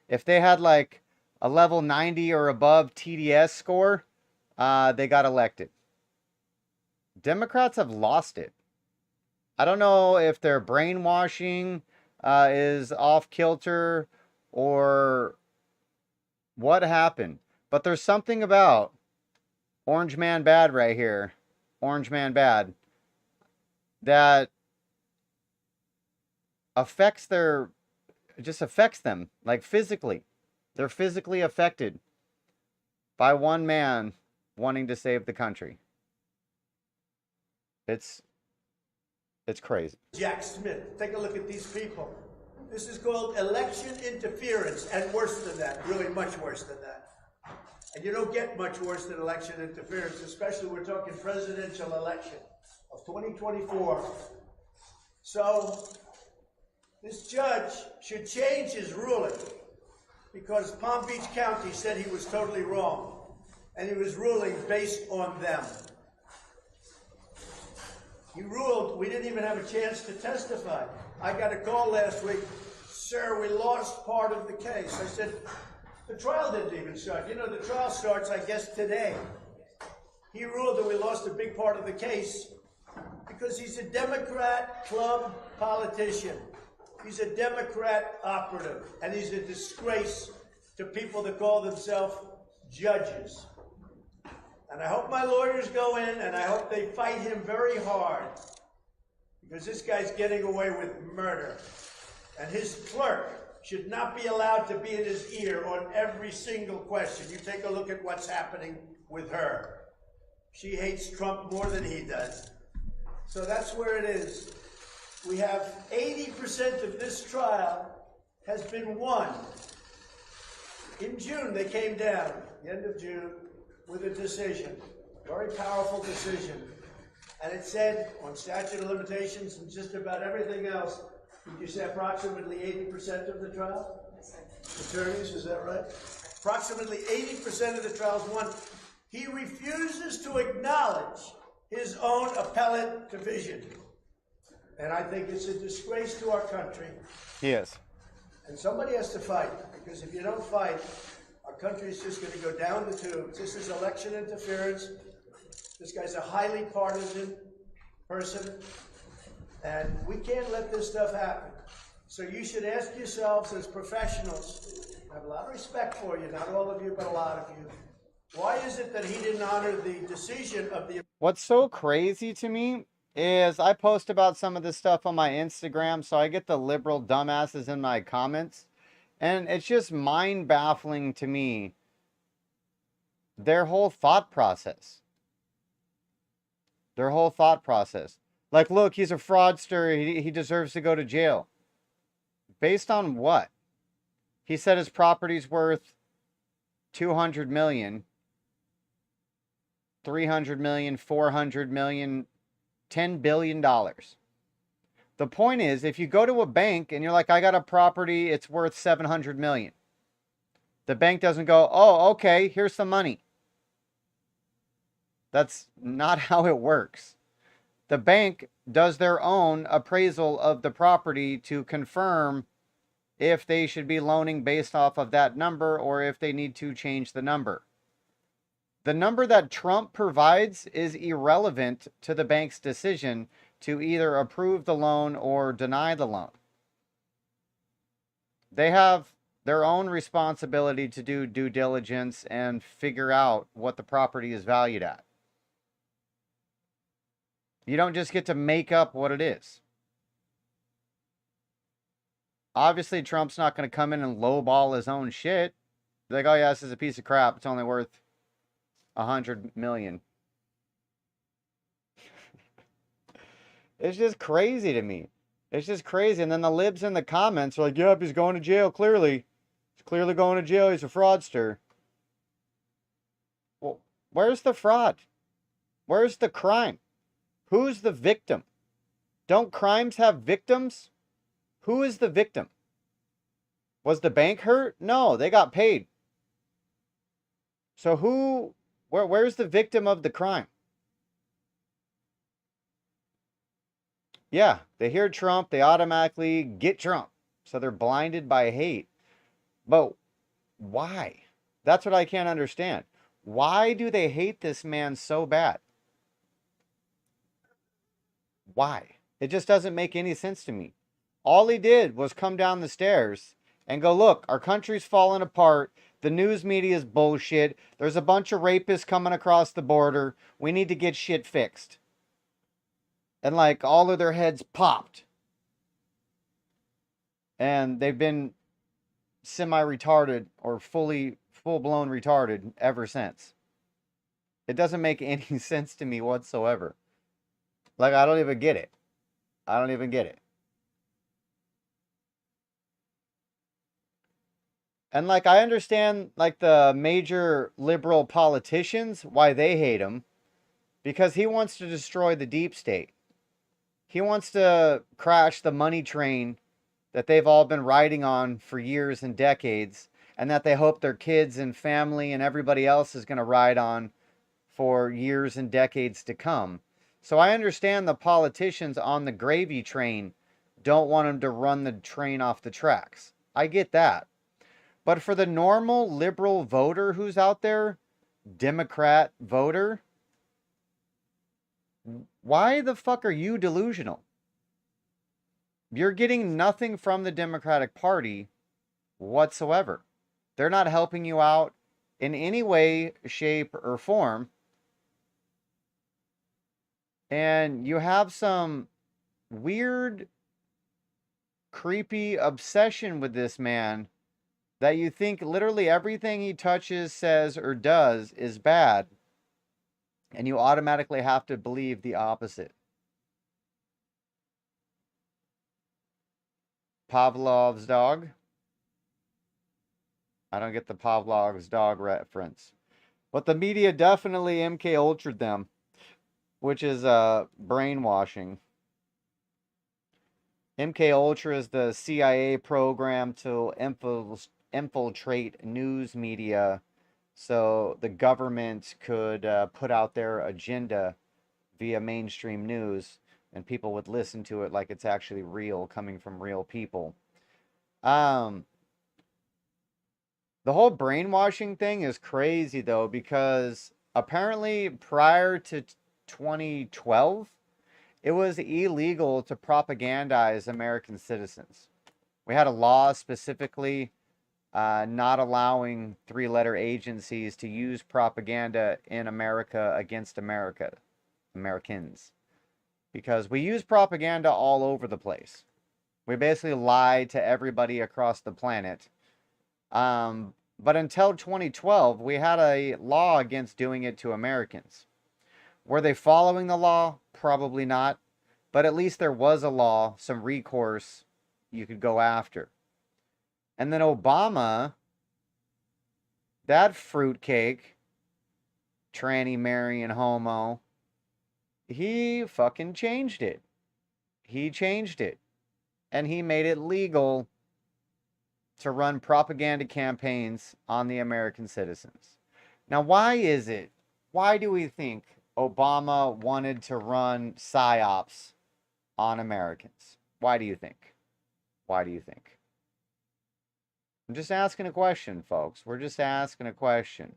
If they had like a level 90 or above TDS score, they got elected. Democrats have lost it. I don't know if their brainwashing is off kilter or what happened, but there's something about Orange Man Bad right here, Orange Man Bad, that affects their, it just affects them, like physically. They're physically affected by one man wanting to save the country. It's crazy. Jack Smith, take a look at these people. This is called election interference, and worse than that, really much worse than that. And you don't get much worse than election interference, especially we're talking presidential election of 2024. So this judge should change his ruling because Palm Beach County said he was totally wrong, and he was ruling based on them. He ruled we didn't even have a chance to testify. I got a call last week, sir, we lost part of the case. I said, the trial didn't even start. You know, the trial starts, I guess, today. He ruled that we lost a big part of the case because he's a Democrat club politician. He's a Democrat operative, and he's a disgrace to people that call themselves judges. And I hope my lawyers go in, and I hope they fight him very hard, because this guy's getting away with murder. And his clerk should not be allowed to be in his ear on every single question. You take a look at what's happening with her. She hates Trump more than he does. So that's where it is. We have 80% of this trial has been won. In June, they came down, the end of June, with a decision, very powerful decision. And it said on statute of limitations and just about everything else, did you say approximately 80% of the trial? Attorneys, is that right? Approximately 80% of the trials won. He refuses to acknowledge his own appellate division. And I think it's a disgrace to our country. Yes. And somebody has to fight, because if you don't fight, our country is just going to go down the tubes. This is election interference. This guy's a highly partisan person, and we can't let this stuff happen. So you should ask yourselves as professionals, I have a lot of respect for you, not all of you, but a lot of you. Why is it that he didn't honor the decision of the... What's so crazy to me is I post about some of this stuff on my Instagram, so I get the liberal dumbasses in my comments. And it's just mind-baffling to me, their whole thought process. Their whole thought process. Like, look, he's a fraudster. He deserves to go to jail. Based on what? He said his property's worth $200 million, $300 million, $400 million, $10 billion. The point is, if you go to a bank and you're like, I got a property, it's worth $700 million. The bank doesn't go, oh, okay, here's some money. That's not how it works. The bank does their own appraisal of the property to confirm if they should be loaning based off of that number or if they need to change the number. The number that Trump provides is irrelevant to the bank's decision to either approve the loan or deny the loan. They have their own responsibility to do due diligence and figure out what the property is valued at. You don't just get to make up what it is. Obviously, Trump's not going to come in and lowball his own shit. Be like, oh yeah, this is a piece of crap. It's only worth $100 million. It's just crazy to me. It's just crazy. And then the libs in the comments are like, yep, he's going to jail, clearly. He's clearly going to jail. He's a fraudster. Well, where's the fraud? Where's the crime? Who's the victim? Don't crimes have victims? Who is the victim? Was the bank hurt? No, they got paid. So where's the victim of the crime? Yeah, they hear Trump, they automatically get Trump. So they're blinded by hate. But why? That's what I can't understand. Why do they hate this man so bad? Why? It just doesn't make any sense to me. All he did was come down the stairs and go, look, our country's falling apart. The news media is bullshit. There's a bunch of rapists coming across the border. We need to get shit fixed. And like all of their heads popped. And they've been semi-retarded or full-blown retarded ever since. It doesn't make any sense to me whatsoever. Like, I don't even get it. I don't even get it. And like, I understand like the major liberal politicians, why they hate him. Because he wants to destroy the deep state. He wants to crash the money train that they've all been riding on for years and decades, and that they hope their kids and family and everybody else is going to ride on for years and decades to come. So I understand the politicians on the gravy train don't want him to run the train off the tracks. I get that. But for the normal liberal voter who's out there, Democrat voter, why the fuck are you delusional? You're getting nothing from the Democratic Party whatsoever. They're not helping you out in any way, shape, or form. And you have some weird, creepy obsession with this man that you think literally everything he touches, says, or does is bad. And you automatically have to believe the opposite. Pavlov's dog. I don't get the Pavlov's dog reference. But the media definitely MK Ultra'd them, which is brainwashing. MK Ultra is the CIA program to infiltrate news media so the government could put out their agenda via mainstream news, and people would listen to it like it's actually real, coming from real people. The whole brainwashing thing is crazy, though, because apparently prior to 2012, it was illegal to propagandize American citizens. We had a law specifically not allowing three-letter agencies to use propaganda in America against Americans. Because we use propaganda all over the place. We basically lie to everybody across the planet. But until 2012, we had a law against doing it to Americans. Were they following the law? Probably not. But at least there was a law, some recourse you could go after. And then Obama, that fruitcake, tranny, marrying, homo, he fucking changed it. He changed it. And he made it legal to run propaganda campaigns on the American citizens. Now, why is it? Why do we think Obama wanted to run psyops on Americans? Why do you think? Why do you think? I'm just asking a question, folks. We're just asking a question.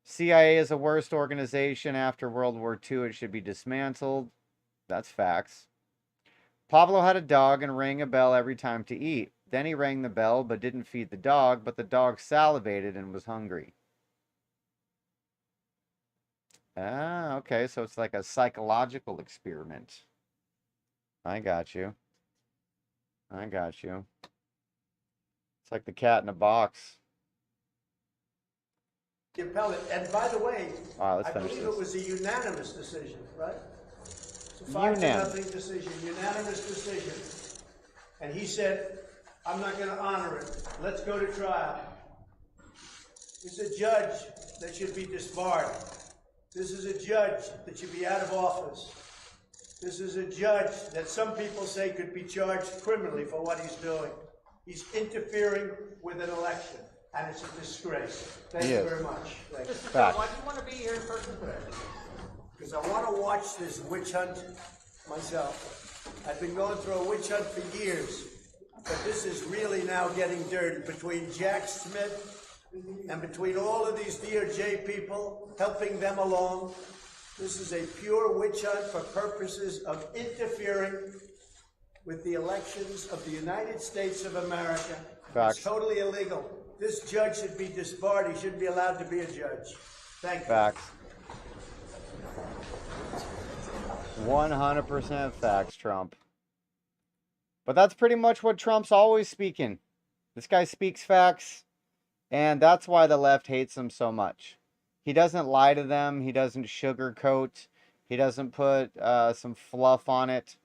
CIA is the worst organization after World War II. It should be dismantled. That's facts. Pablo had a dog and rang a bell every time to eat. Then he rang the bell but didn't feed the dog, but the dog salivated and was hungry. Ah, okay, so it's like a psychological experiment. I got you. I got you. It's like the cat in a box. The appellate, and by the way, All right, I believe it was a unanimous decision, right? It's a 5-0 decision, unanimous decision. And he said, I'm not going to honor it. Let's go to trial. This is a judge that should be disbarred. This is a judge that should be out of office. This is a judge that some people say could be charged criminally for what he's doing. He's interfering with an election, and it's a disgrace. Thank you very much. Thank you. Why do you want to be here in person today? Because I want to watch this witch hunt myself. I've been going through a witch hunt for years, but this is really now getting dirty between Jack Smith And between all of these DOJ people helping them along, this is a pure witch hunt for purposes of interfering with the elections of the United States of America. Facts. It's totally illegal. This judge should be disbarred. He shouldn't be allowed to be a judge. Thank you. Facts. 100% facts, Trump. But that's pretty much what Trump's always speaking. This guy speaks facts, and that's why the left hates him so much. He doesn't lie to them. He doesn't sugarcoat. He doesn't put some fluff on it.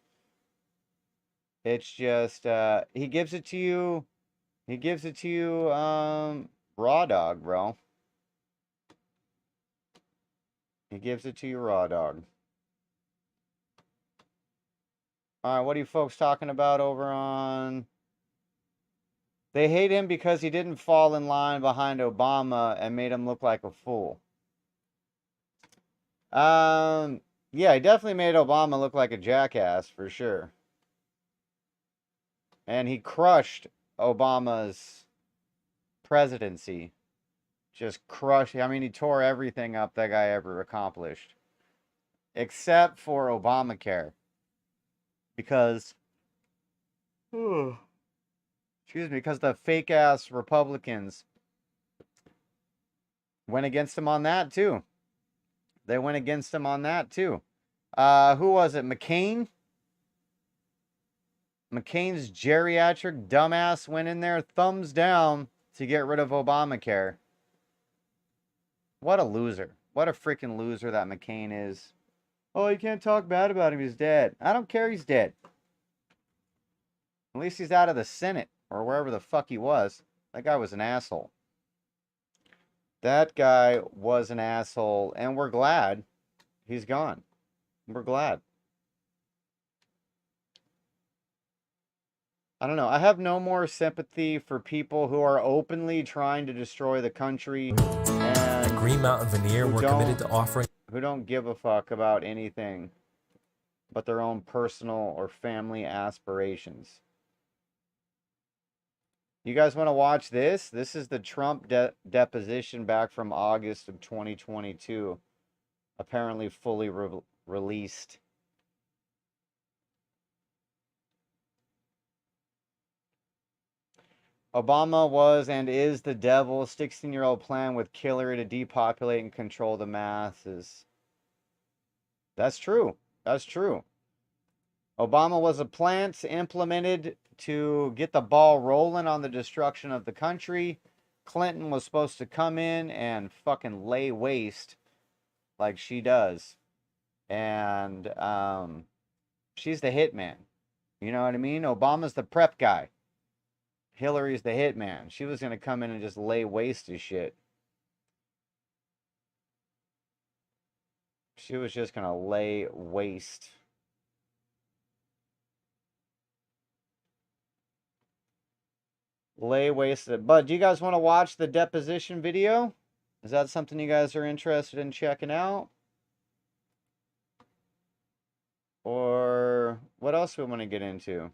It's just, he gives it to you. He gives it to you raw dog, bro. He gives it to you raw dog. All right, what are you folks talking about over on? They hate him because he didn't fall in line behind Obama and made him look like a fool. Yeah, he definitely made Obama look like a jackass, for sure. And he crushed Obama's presidency. Just crushed. I mean, he tore everything up that guy ever accomplished. Except for Obamacare. Because, excuse me, because the fake-ass Republicans went against him on that, too. They went against him on that, too. Who was it? McCain? McCain's geriatric dumbass went in there, thumbs down, to get rid of Obamacare. What a loser. What a freaking loser that McCain is. Oh, you can't talk bad about him. He's dead. I don't care. He's dead. At least he's out of the Senate or wherever the fuck he was. That guy was an asshole. That guy was an asshole, and we're glad he's gone. We're glad. I don't know. I have no more sympathy for people who are openly trying to destroy the country. And Green Mountain Veneer, we're committed to offering. Who don't give a fuck about anything but their own personal or family aspirations. You guys want to watch this? This is the Trump deposition back from August of 2022. Apparently fully released. Obama was and is the devil. 16-year-old plan with Hillary to depopulate and control the masses. That's true. That's true. Obama was a plant implemented to get the ball rolling on the destruction of the country. Clinton was supposed to come in and fucking lay waste like she does. And she's the hitman. You know what I mean? Obama's the prep guy. Hillary's the hitman. She was going to come in and just lay waste to shit. She was just going to lay waste. Lay waste. But do you guys want to watch the deposition video? Is that something you guys are interested in checking out? Or what else do we want to get into?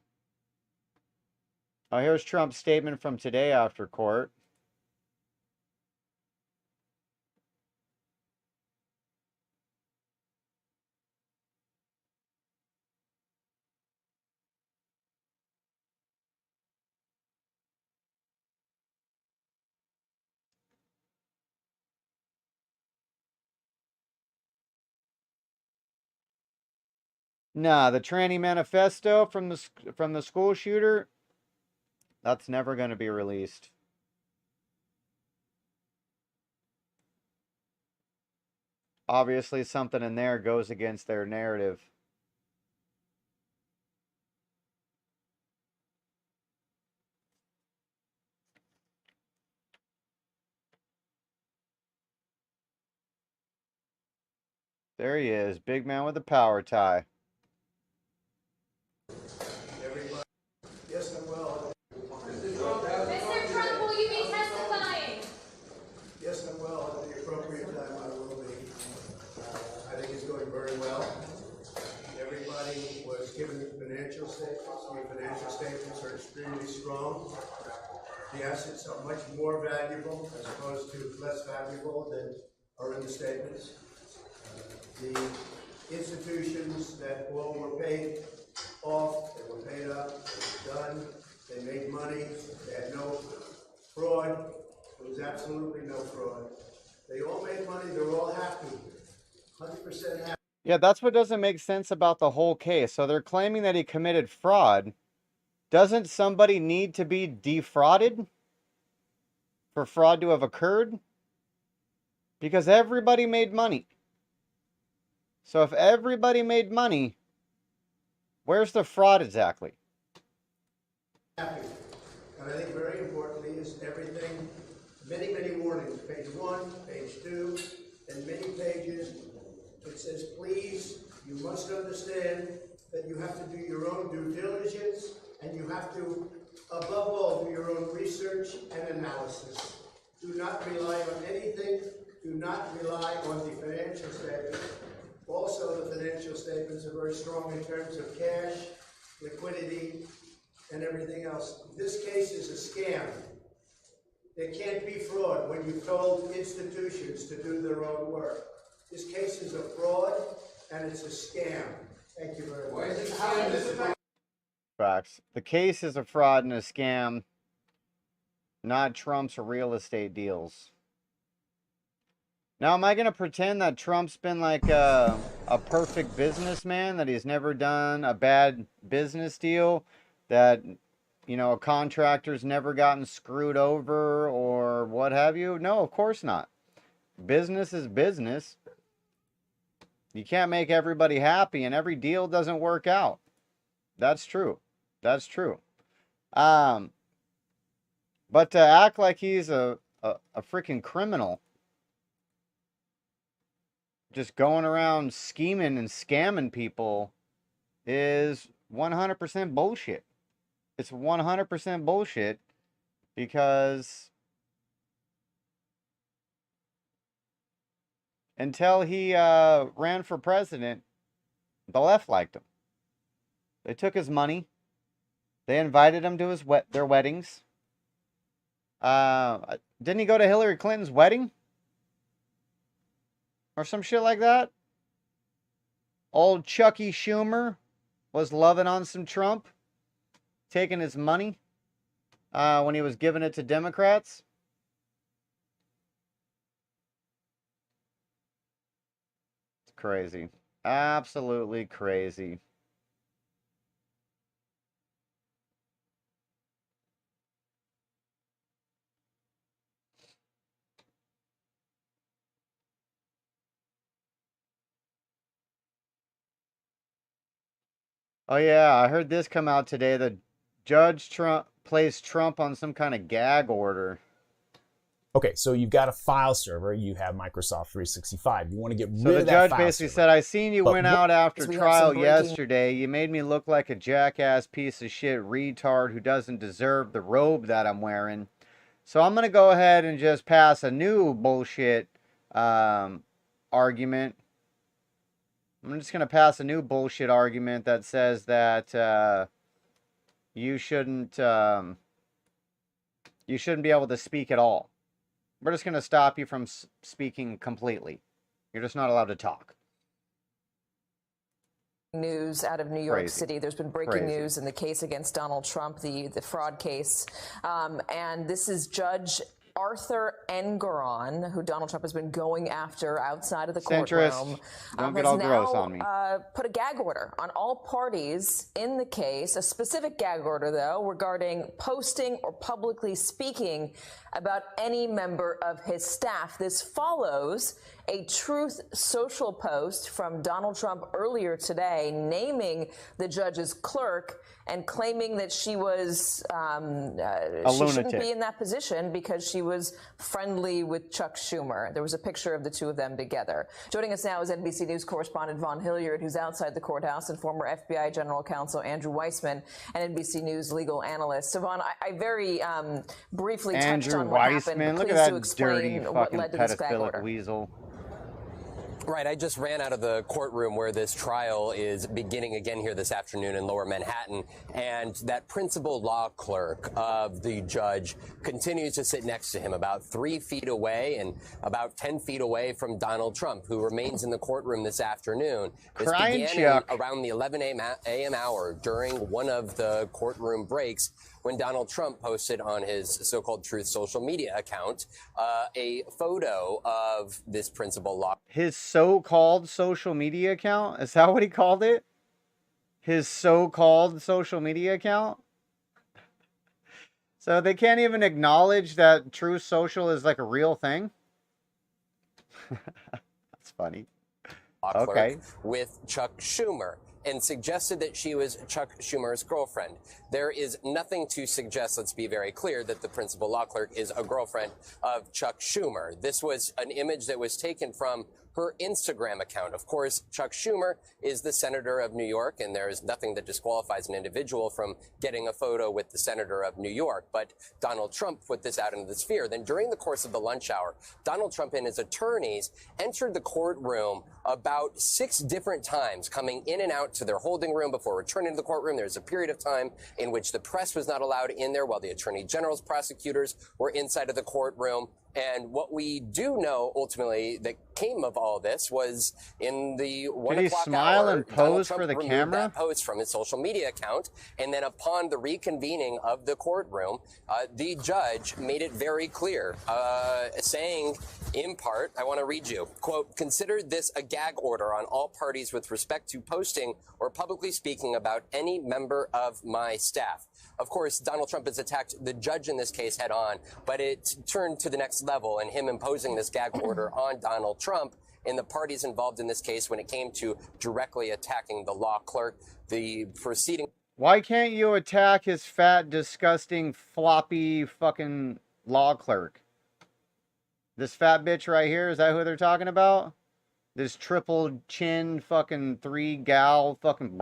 Oh, here's Trump's statement from today after court. Nah, the tranny manifesto from the school shooter, that's never going to be released. Obviously, something in there goes against their narrative. There he is, big man with a power tie. Yes, I will. Mr. Trump, will you be testifying? Yes, I will. At the appropriate time, I will be. I think it's going very well. Everybody was given financial statements. The financial statements are extremely strong. The assets are much more valuable as opposed to less valuable than are in the statements. The institutions that all were paid off, they were paid up, they were done, they made money, they had no fraud, there was absolutely no fraud. They all made money, they were all happy, 100% happy. Yeah, that's what doesn't make sense about the whole case. So they're claiming that he committed fraud. Doesn't somebody need to be defrauded for fraud to have occurred? Because everybody made money. So if everybody made money, where's the fraud exactly? Happy. And I think very importantly is everything, many, many warnings, page 1, page 2, and many pages. It says, please, you must understand that you have to do your own due diligence and you have to, above all, do your own research and analysis. Do not rely on anything. Do not rely on the financial statements. Also, the financial statements are very strong in terms of cash, liquidity, and everything else. This case is a scam. There can't be fraud when you've told institutions to do their own work. This case is a fraud, and it's a scam. Thank you very much. Facts. The case is a fraud and a scam, not Trump's real estate deals. Now, am I going to pretend that Trump's been like a perfect businessman, that he's never done a bad business deal, that, you know, a contractor's never gotten screwed over or what have you? No, of course not. Business is business. You can't make everybody happy, and every deal doesn't work out. That's true. That's true. But to act like he's a freaking criminal, just going around scheming and scamming people, is 100% bullshit. It's 100% bullshit because until he ran for president, the left liked him. They took his money. They invited him to their weddings. Didn't he go to Hillary Clinton's wedding? Or some shit like that? Old Chucky Schumer was loving on some Trump, taking his money when he was giving it to Democrats. It's crazy. Absolutely crazy. Oh yeah, I heard this come out today. The judge placed Trump on some kind of gag order. Okay, so you've got a file server. You have Microsoft 365. You want to get rid of that file server. So the judge basically said, I seen you went out after trial yesterday. You made me look like a jackass piece of shit retard who doesn't deserve the robe that I'm wearing. So I'm going to go ahead and just pass a new bullshit argument. I'm just going to pass a new bullshit argument that says that you shouldn't be able to speak at all. We're just going to stop you from speaking completely. You're just not allowed to talk. News out of New York City. There's been breaking news in the case against Donald Trump, the fraud case. And this is Judge Arthur Engoron, who Donald Trump has been going after outside of the courtroom, Don't get all gross on me. Put a gag order on all parties in the case, a specific gag order, though, regarding posting or publicly speaking about any member of his staff. This follows a Truth Social post from Donald Trump earlier today, naming the judge's clerk and claiming that she was she shouldn't be in that position because she was friendly with Chuck Schumer. There was a picture of the two of them together. Joining us now is NBC News correspondent Vaughn Hilliard, who's outside the courthouse, and former FBI General Counsel Andrew Weissman, and NBC News legal analyst. So, Vaughn, I very briefly touched on what happened. Look at that dirty fucking pedophilic weasel. Right, I just ran out of the courtroom where this trial is beginning again here this afternoon in Lower Manhattan, and that principal law clerk of the judge continues to sit next to him about 3 feet away and about 10 feet away from Donald Trump, who remains in the courtroom this afternoon. This began around the 11 a.m. hour during one of the courtroom breaks when Donald Trump posted on his so-called Truth social media account a photo of this principal law. His so-called social media account? Is that what he called it? His so-called social media account? So they can't even acknowledge that Truth Social is like a real thing? That's funny. Okay. With Chuck Schumer, and suggested that she was Chuck Schumer's girlfriend. There is nothing to suggest, let's be very clear, that the principal law clerk is a girlfriend of Chuck Schumer. This was an image that was taken from her Instagram account. Of course, Chuck Schumer is the senator of New York, and there is nothing that disqualifies an individual from getting a photo with the senator of New York. But Donald Trump put this out into the sphere. Then during the course of the lunch hour, Donald Trump and his attorneys entered the courtroom about 6 different times, coming in and out to their holding room before returning to the courtroom. There's a period of time in which the press was not allowed in there while the attorney general's prosecutors were inside of the courtroom. And what we do know ultimately that came of all this was in the 1 Did he o'clock smile hour, and Donald pose Trump for the removed camera? that post from his social media account. And then upon the reconvening of the courtroom, the judge made it very clear, saying in part, I want to read you, quote, "Consider this a gag order on all parties with respect to posting or publicly speaking about any member of my staff." Of course, Donald Trump has attacked the judge in this case head on, but it turned to the next level in him imposing this gag order on Donald Trump and the parties involved in this case when it came to directly attacking the law clerk. The proceeding. Why can't you attack his fat, disgusting, floppy fucking law clerk? This fat bitch right here, is that who they're talking about? This triple chin fucking 3 gal fucking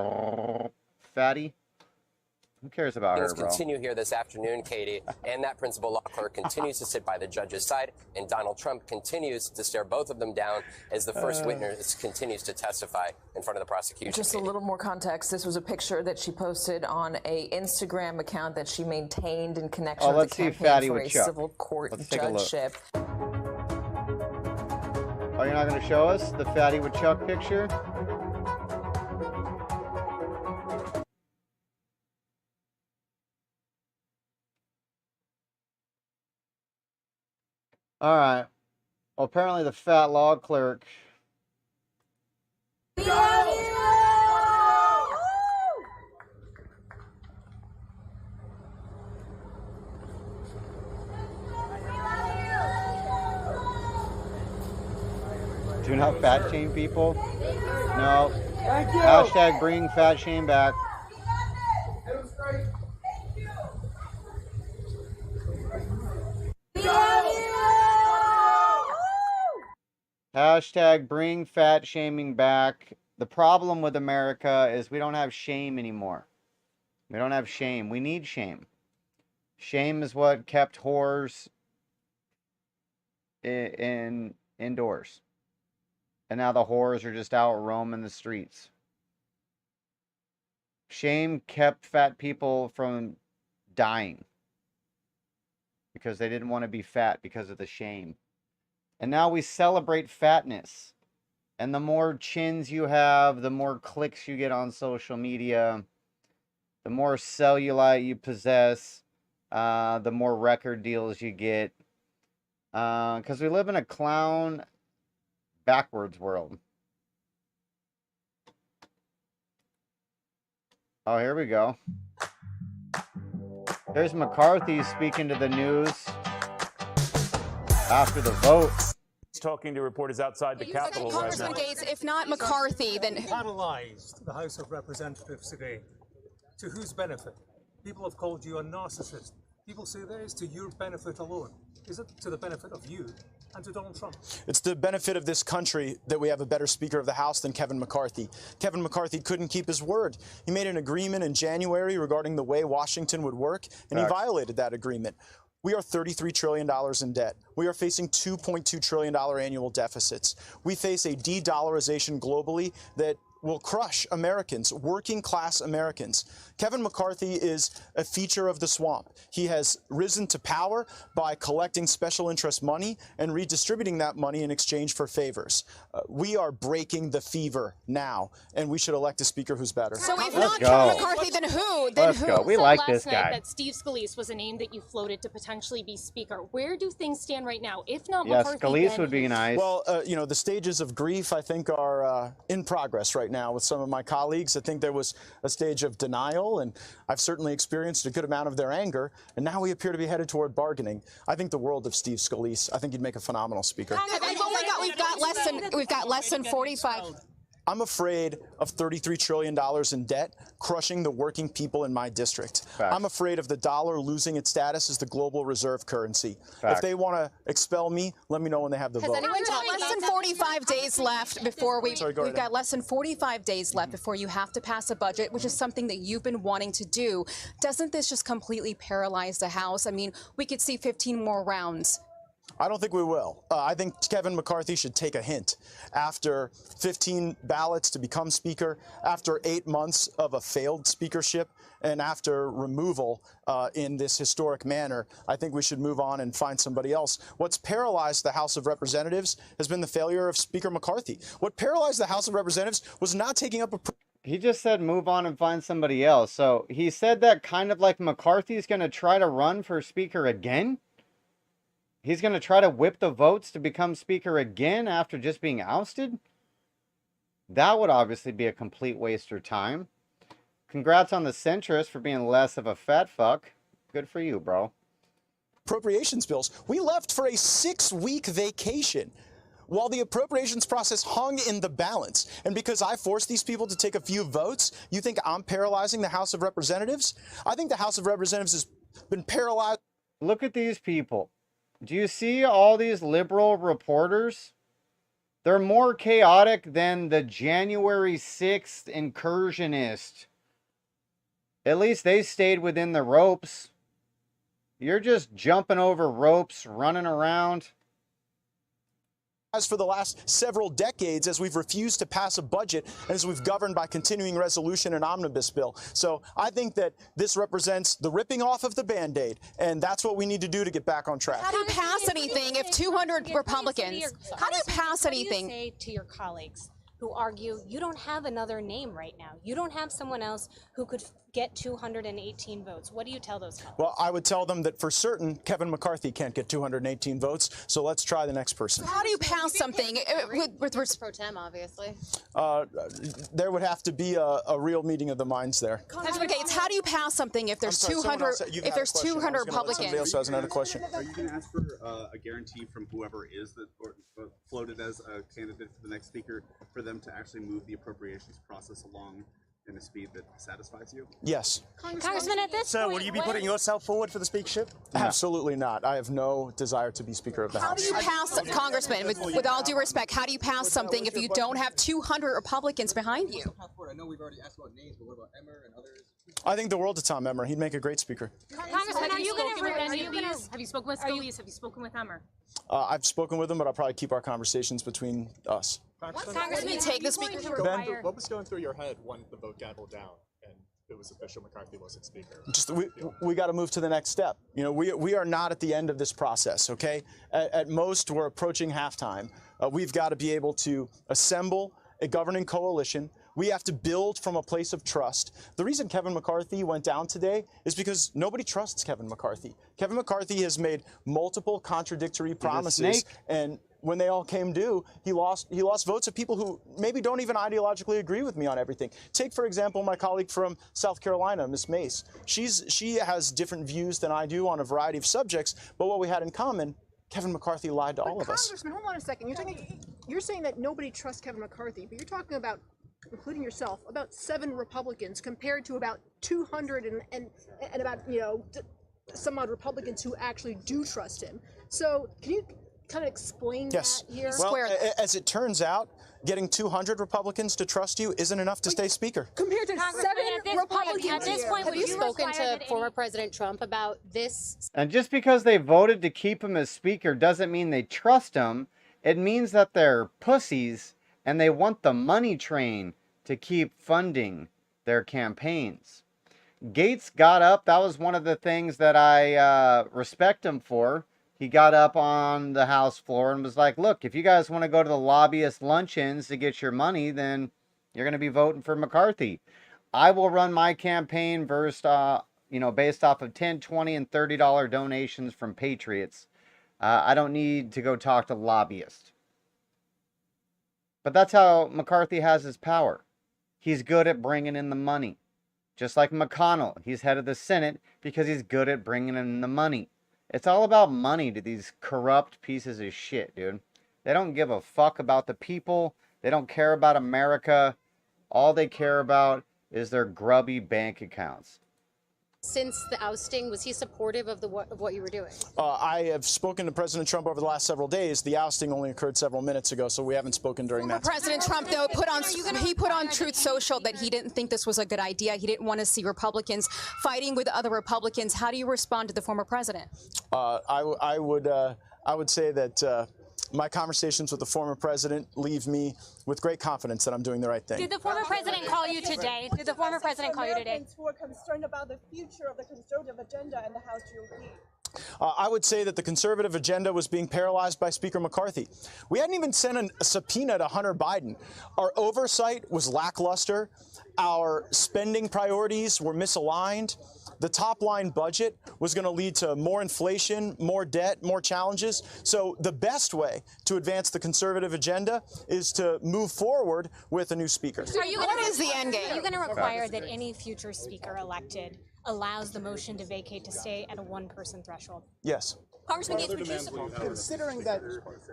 fatty? Who cares about her, bro? Continue here this afternoon, Katie, and that principal law clerk continues to sit by the judge's side, and Donald Trump continues to stare both of them down as the first witness continues to testify in front of the prosecution. Just a little more context. This was a picture that she posted on a Instagram account that she maintained in connection with the campaign for a civil court judgeship. Oh, you're not going to show us the Fatty with Chuck picture? All right. Well, apparently the fat law clerk. Do not fat shame people. No. Hashtag bring fat shame back. Hashtag bring fat shaming back. The problem with America is we don't have shame anymore. We don't have shame. We need shame. Shame is what kept whores indoors. And now the whores are just out roaming the streets. Shame kept fat people from dying. Because they didn't want to be fat because of the shame. And now we celebrate fatness. And the more chins you have, the more clicks you get on social media, the more cellulite you possess, the more record deals you get. Because we live in a clown backwards world. Oh, here we go. There's McCarthy speaking to the news after the vote. Talking to reporters outside the Capitol right now. Congressman Gates, if not McCarthy, then who? Analyzed the House of Representatives today. To whose benefit? People have called you a narcissist. People say that is to your benefit alone. Is it to the benefit of you and to Donald Trump? It's the benefit of this country that we have a better Speaker of the House than Kevin McCarthy. Kevin McCarthy couldn't keep his word. He made an agreement in January regarding the way Washington would work, and he violated that agreement. We are $33 trillion in debt. We are facing $2.2 trillion annual deficits. We face a de-dollarization globally that will crush Americans, working class Americans. Kevin McCarthy is a feature of the swamp. He has risen to power by collecting special interest money and redistributing that money in exchange for favors. We are breaking the fever now, and we should elect a speaker who's better. So if not Kevin McCarthy, then who? Let's go. We like this Last night guy. that Steve Scalise was a name that you floated to potentially be speaker. Where do things stand right now? If not Yeah, McCarthy, Scalise then would be nice. Well, you know, the stages of grief, I think, are in progress right now with some of my colleagues. I think there was a stage of denial, and I've certainly experienced a good amount of their anger, and now we appear to be headed toward bargaining. I think the world of Steve Scalise. I think he'd make a phenomenal speaker. We've got less than 45. I'm afraid of $33 trillion in debt crushing the working people in my district. Facts. I'm afraid of the dollar losing its status as the global reserve currency. Facts. If they want to expel me, let me know when they have the vote. We've got less than 45 days left before Sorry, go we've ahead. got less than 45 days left before you have to pass a budget, which is something that you've been wanting to do. Doesn't this just completely paralyze the House? I mean, we could see 15 more rounds. I don't think we will. I think Kevin McCarthy should take a hint. After 15 ballots to become Speaker, after 8 months of a failed speakership, and after removal in this historic manner, I think we should move on and find somebody else. What's paralyzed the House of Representatives has been the failure of Speaker McCarthy. What paralyzed the House of Representatives was not taking up a... He just said move on and find somebody else. So he said that kind of like McCarthy's going to try to run for Speaker again? He's going to try to whip the votes to become Speaker again after just being ousted? That would obviously be a complete waste of time. Congrats on the centrist for being less of a fat fuck. Good for you, bro. Appropriations bills. We left for a 6-week vacation while the appropriations process hung in the balance. And because I forced these people to take a few votes, you think I'm paralyzing the House of Representatives? I think the House of Representatives has been paralyzed. Look at these people. Do you see all these liberal reporters? They're more chaotic than the January 6th incursionist. At least they stayed within the ropes. You're just jumping over ropes, running around. As for the last several decades, as we've refused to pass a budget and as we've governed by continuing resolution and omnibus bill. So I think that this represents the ripping off of the Band-Aid, and that's what we need to do to get back on track. How do you pass anything if 200 Republicans? How do you pass anything? What do you say to your colleagues who argue you don't have another name right now? You don't have someone else who could get 218 votes. What do you tell those colleagues? Well, I would tell them that for certain, Kevin McCarthy can't get 218 votes, so let's try the next person. How do you pass something with pro tem, obviously? There would have to be a real meeting of the minds there. Congressman Gates, how do you pass something if there's 200 Republicans? Somebody else has another question. Are you going to ask for a guarantee from whoever is floated as a candidate for the next speaker for them to actually move the appropriations process along in a speed that satisfies you? Yes. Congressman, at this So, point, will you be putting yourself forward for the speakership? Absolutely not. I have no desire to be Speaker of the How House. do you pass, Congressman, with all due respect, how do you pass something if you don't have 200 Republicans behind you? I know we've already asked about names, but what about Emmer and others? I think the world of Tom Emmer. He'd make a great speaker. Congressman, have you spoken with any of these? Have you spoken with Scalise? Have you spoken with Emmer? I've spoken with him, but I'll probably keep our conversations between us. Congressman, take the speaker. Ben? What was going through your head when the vote gaveled down and it was official McCarthy wasn't speaker? Just we got to move to the next step. You know, we are not at the end of this process. Okay, at most we're approaching halftime. We've got to be able to assemble a governing coalition. We have to build from a place of trust. The reason Kevin McCarthy went down today is because nobody trusts Kevin McCarthy. Kevin McCarthy has made multiple contradictory promises, and when they all came due, he lost votes of people who maybe don't even ideologically agree with me on everything. Take, for example, my colleague from South Carolina, Ms. Mace. She has different views than I do on a variety of subjects, but what we had in common, Kevin McCarthy lied to all of us. Congressman, hold on a second. You're saying that nobody trusts Kevin McCarthy, but you're talking about, including yourself, about 7 Republicans compared to about 200 and about, some odd Republicans who actually do trust him. So can kind of explain Yes. that here? Well, as it turns out, getting 200 Republicans to trust you isn't enough to stay Speaker. Compared to 7 Republicans At this here. point, Have would you spoken require to that former President Trump about this? And just because they voted to keep him as speaker doesn't mean they trust him. It means that they're pussies and they want the money train to keep funding their campaigns. Gates got up. That was one of the things that I respect him for. He got up on the House floor and was like, look, if you guys want to go to the lobbyist luncheons to get your money, then you're going to be voting for McCarthy. I will run my campaign based off of $10, $20, and $30 donations from patriots. I don't need to go talk to lobbyists. But that's how McCarthy has his power. He's good at bringing in the money. Just like McConnell, he's head of the Senate because he's good at bringing in the money. It's all about money to these corrupt pieces of shit, dude. They don't give a fuck about the people. They don't care about America. All they care about is their grubby bank accounts. Since the ousting, was he supportive of what you were doing? I have spoken to President Trump over the last several days. The ousting only occurred several minutes ago, so we haven't spoken during that time. President Trump, though, put on Truth Social that he didn't think this was a good idea. He didn't want to see Republicans fighting with other Republicans. How do you respond to the former president? I would say that my conversations with the former president leave me with great confidence that I'm doing the right thing. Did the former president call you today? Did the former president call you today? Americans who are concerned about the future of the conservative agenda in the House GOP. I would say that the conservative agenda was being paralyzed by Speaker McCarthy. We hadn't even sent a subpoena to Hunter Biden. Our oversight was lackluster. Our spending priorities were misaligned. The top-line budget was going to lead to more inflation, more debt, more challenges. So the best way to advance the conservative agenda is to move forward with a new speaker. What is the end game? Are you going to require that any future speaker elected allows the motion to vacate to stay at a one-person threshold? Yes. Congressman What other Gates, demands will you have? Considering that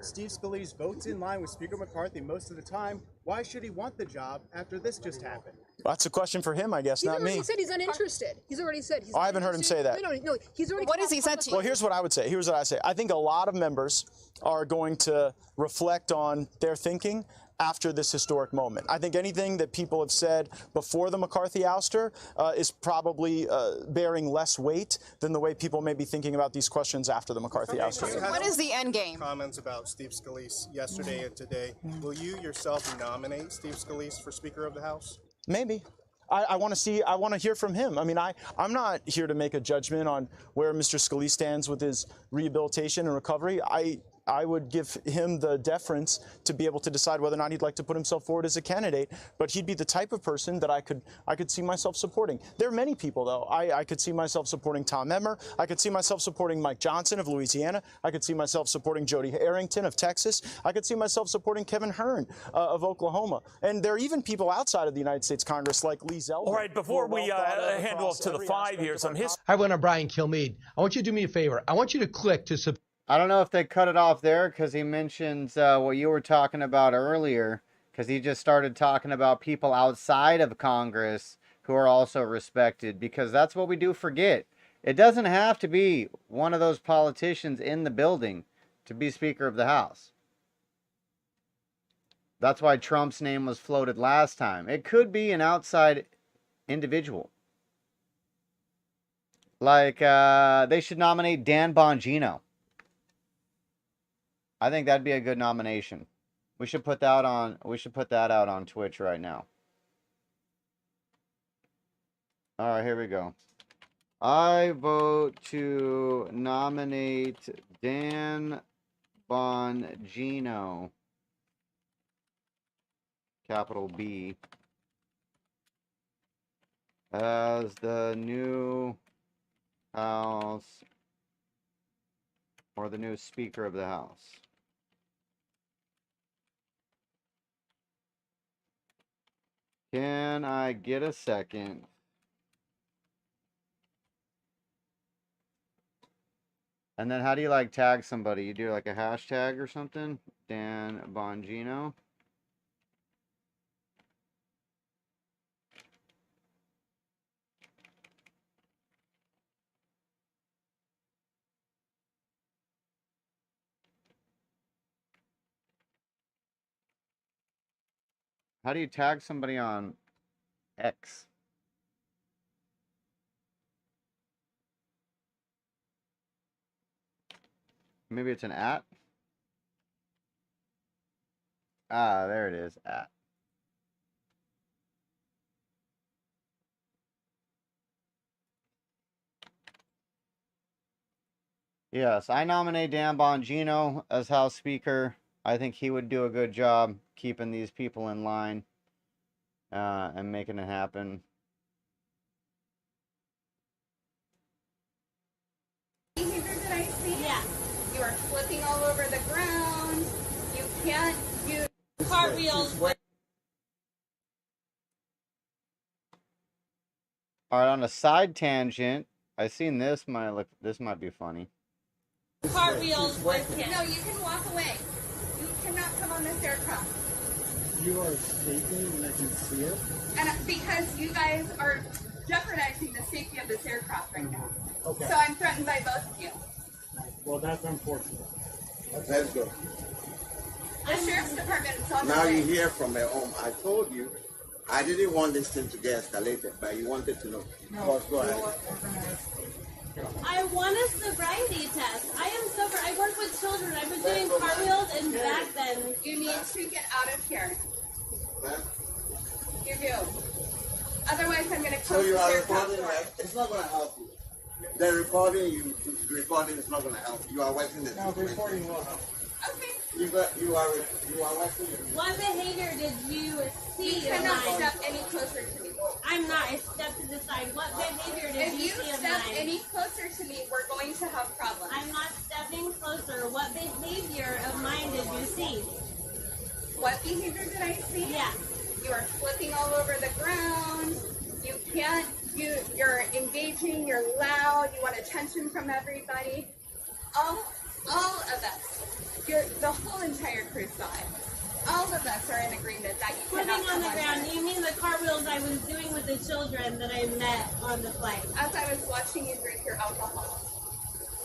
Steve Scalise votes in line with Speaker McCarthy most of the time, why should he want the job after this just happened? That's a question for him, I guess, not me. He said he's uninterested. He's already said he's I haven't heard him say that. No, he's already. What has he said to you? Well, here's what I would say. Here's what I say. I think a lot of members are going to reflect on their thinking after this historic moment. I think anything that people have said before the McCarthy ouster is probably bearing less weight than the way people may be thinking about these questions after the McCarthy ouster. What is the end game? Comments about Steve Scalise yesterday and today. Will you yourself nominate Steve Scalise for Speaker of the House? Maybe. I want to hear from him. I mean, I'm not here to make a judgment on where Mr. Scalise stands with his rehabilitation and recovery. I would give him the deference to be able to decide whether or not he'd like to put himself forward as a candidate, but he'd be the type of person that I could see myself supporting. There are many people, though. I could see myself supporting Tom Emmer. I could see myself supporting Mike Johnson of Louisiana. I could see myself supporting Jody Arrington of Texas. I could see myself supporting Kevin Hern of Oklahoma. And there are even people outside of the United States Congress like Lee Zeldin. All right, before we hand off to the five here, some history. Hi, everyone. I'm Brian Kilmeade. I want you to do me a favor. I want you to click to subscribe. I don't know if they cut it off there because he mentions what you were talking about earlier, because he just started talking about people outside of Congress who are also respected, because that's what we do forget. It doesn't have to be one of those politicians in the building to be Speaker of the House. That's why Trump's name was floated last time. It could be an outside individual. Like, they should nominate Dan Bongino. I think that'd be a good nomination. We should put that out on Twitch right now. All right, here we go. I vote to nominate Dan Bongino, capital B, as the new House or the new Speaker of the House. Can I get a second? And then how do you like tag somebody? You do like a hashtag or something? Dan Bongino. How do you tag somebody on X? Maybe it's an at? Ah, there it is. At. Yes, I nominate Dan Bongino as House Speaker. I think he would do a good job keeping these people in line and making it happen. Behavior that I see? Yeah. You are flipping all over the ground. You can't do cartwheels. All right, on a side tangent, I seen this. This might be funny. Cartwheels with kids. No, you can walk away. You cannot come on this aircraft. You are speaking and I can see it. And because you guys are jeopardizing the safety of this aircraft right now. Okay. So I'm threatened by both of you. Well, that's unfortunate. Let's go. The sheriff's department is on the Now way. you hear from at home. I told you, I didn't want this thing to get escalated, but you wanted to know. No. Go ahead. I want a sobriety test. I am sober. I work with children. I've been doing cartwheels and back then. You need to get out of here. You do. Otherwise, I'm going to So close you the are aircraft recording, door. right? It's not going to help you. The recording is not going to help. You are wasting the time. No, the recording will help. Okay. You are wasting your time. What behavior did you see? You cannot step any closer to me. I'm not. I stepped to the side. What behavior did you see of mine? If you step any closer to me, we're going to have problems. I'm not stepping closer. What behavior of mine did you see? What behavior did I see? Yeah. You are flipping all over the ground. You can't. You're engaging. You're loud. You want attention from everybody. All of us. The whole entire crew saw it. All of us are in agreement that you cannot Flipping on the come ground, here. you mean the cartwheels I was doing with the children that I met on the flight? As I was watching you drink your alcohol.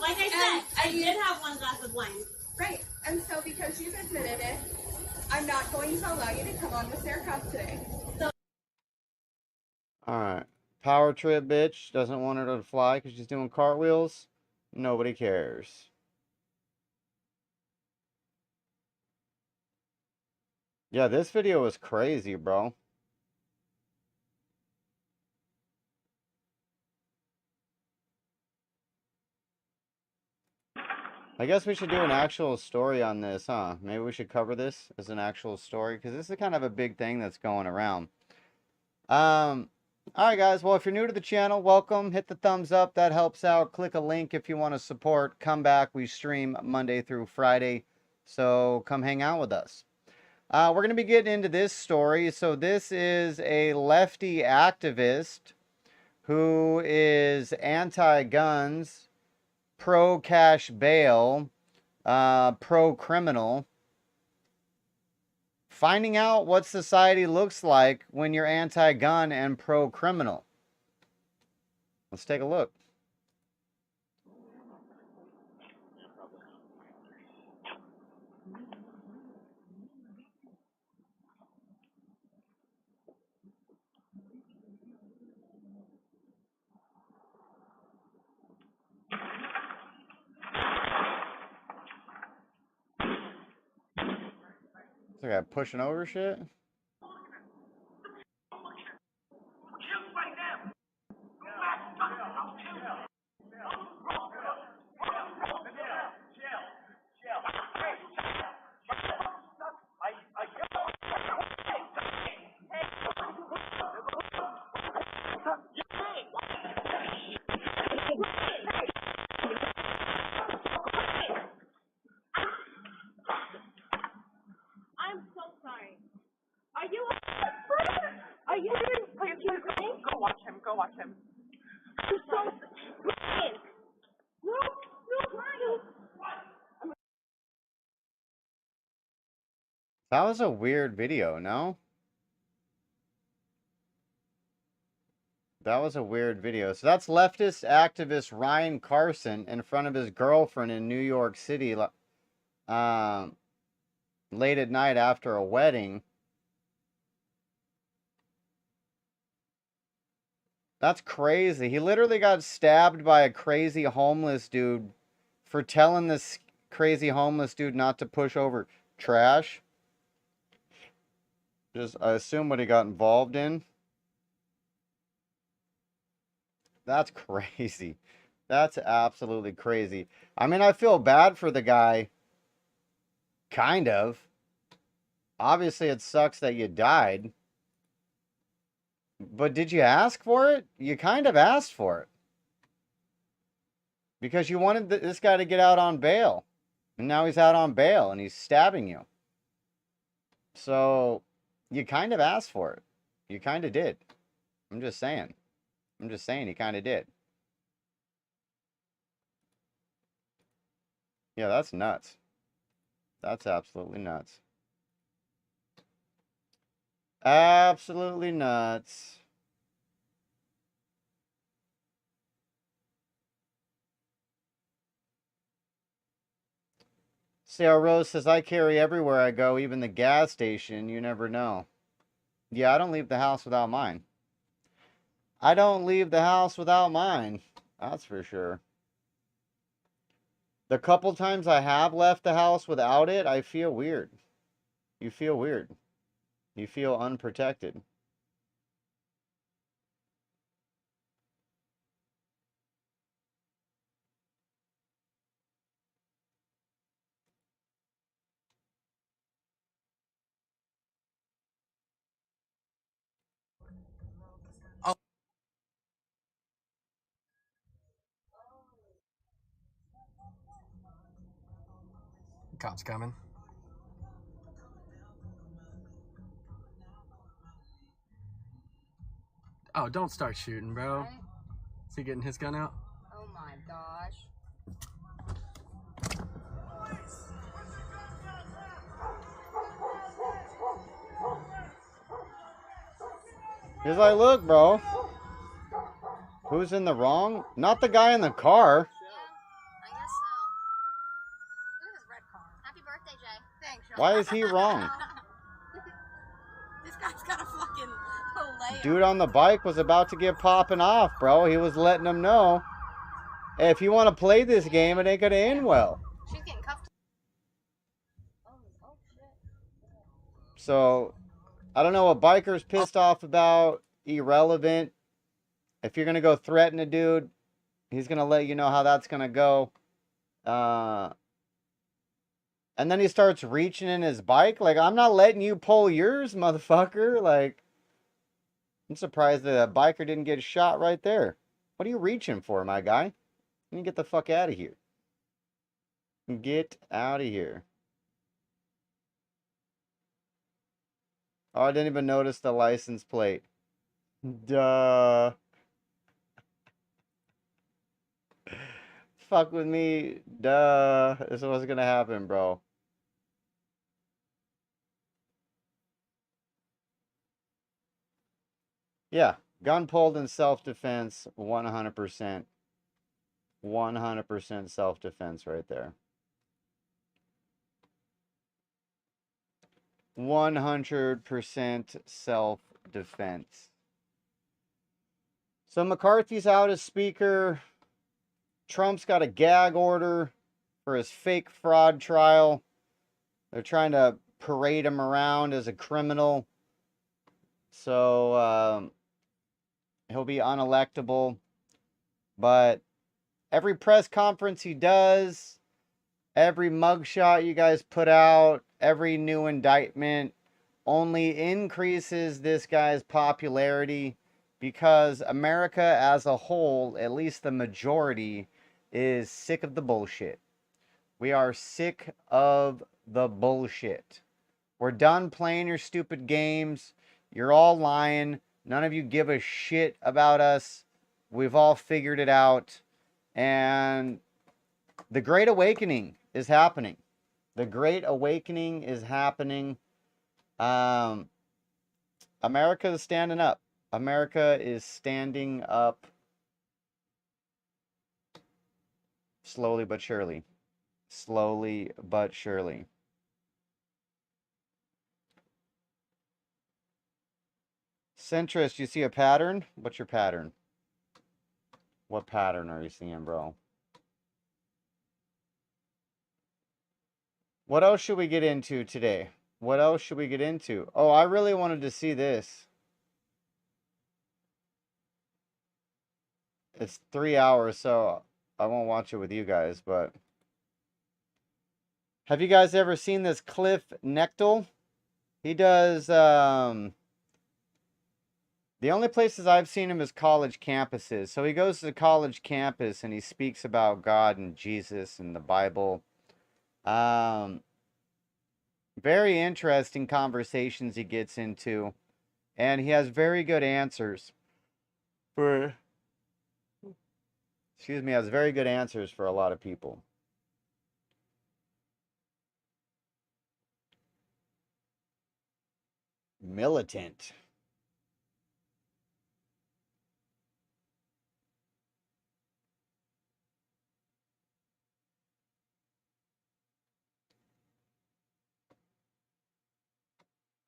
Like I said, I did have one glass of wine. Right. And so because you've admitted it, I'm not going to allow you to come on this aircraft today. So Alright. Power trip bitch doesn't want her to fly because she's doing cartwheels. Nobody cares. Yeah, this video was crazy, bro. I guess we should do an actual story on this, huh? Maybe we should cover this as an actual story, because this is kind of a big thing that's going around. Alright guys, well if you're new to the channel, welcome. Hit the thumbs up, that helps out. Click a link if you want to support. Come back, we stream Monday through Friday, so come hang out with us. We're going to be getting into this story. So this is a lefty activist who is anti-guns, pro-cash bail, pro-criminal. Finding out what society looks like when you're anti-gun and pro-criminal. Let's take a look. Is that guy pushing over shit? I'm so sorry. Are you please go watch him. Go watch him. I'm so Brian. No, Brian. That was a weird video, no? That was a weird video. So that's leftist activist Ryan Carson in front of his girlfriend in New York City late at night after a wedding. That's crazy. He literally got stabbed by a crazy homeless dude for telling this crazy homeless dude not to push over trash. Just, I assume what he got involved in. That's crazy. That's absolutely crazy. I mean, I feel bad for the guy. Kind of. Obviously, it sucks that you died. But did you ask for it? You kind of asked for it. Because you wanted this guy to get out on bail. And now he's out on bail and he's stabbing you. So, you kind of asked for it. You kind of did. I'm just saying. I'm just saying he kind of did. Yeah, that's nuts. That's absolutely nuts. Absolutely nuts. Sarah Rose says, I carry everywhere I go, even the gas station. You never know. Yeah, I don't leave the house without mine. I don't leave the house without mine. That's for sure. The couple times I have left the house without it, I feel weird. You feel weird. You feel unprotected. Cops coming. Oh, don't start shooting, bro. Right. Is he getting his gun out? Oh my gosh. He's like, look, bro. Who's in the wrong? Not the guy in the car. I guess so. Look at this red car. Happy birthday, Jay. Thanks, Sean. Why is he wrong? This guy's got a fucking layer. Dude on the bike was about to get popping off, bro. He was letting him know, hey, if you want to play this game, it ain't gonna end well. She's getting cuffed. Oh shit. So, I don't know what biker's pissed off about. Irrelevant. If you're gonna go threaten a dude, he's gonna let you know how that's gonna go. And then he starts reaching in his bike. Like, I'm not letting you pull yours, motherfucker. Like, I'm surprised the biker didn't get shot right there. What are you reaching for, my guy? Let me get the fuck out of here. Get out of here. Oh, I didn't even notice the license plate. Duh. Fuck with me. Duh. This is what's gonna happen, bro. Yeah. Gun pulled in self-defense. 100%. 100% self-defense right there. 100% self-defense. So McCarthy's out as speaker. Trump's got a gag order for his fake fraud trial. They're trying to parade him around as a criminal. So he'll be unelectable. But every press conference he does, every mugshot you guys put out, every new indictment only increases this guy's popularity because America as a whole, at least the majority, is sick of the bullshit. We are sick of the bullshit. We're done playing your stupid games. You're all lying. None of you give a shit about us. We've all figured it out. And the Great Awakening is happening. The Great Awakening is happening. America is standing up. America is standing up slowly but surely. Slowly but surely. Centrist, you see a pattern? What's your pattern? What pattern are you seeing, bro? What else should we get into today? What else should we get into? Oh, I really wanted to see this. It's 3 hours, so I won't watch it with you guys, but... Have you guys ever seen this Cliff Nechtel? He does, the only places I've seen him is college campuses. So he goes to the college campus and he speaks about God and Jesus and the Bible. Very interesting conversations he gets into. And he has very good answers for... Excuse me, has very good answers for a lot of people. Militant.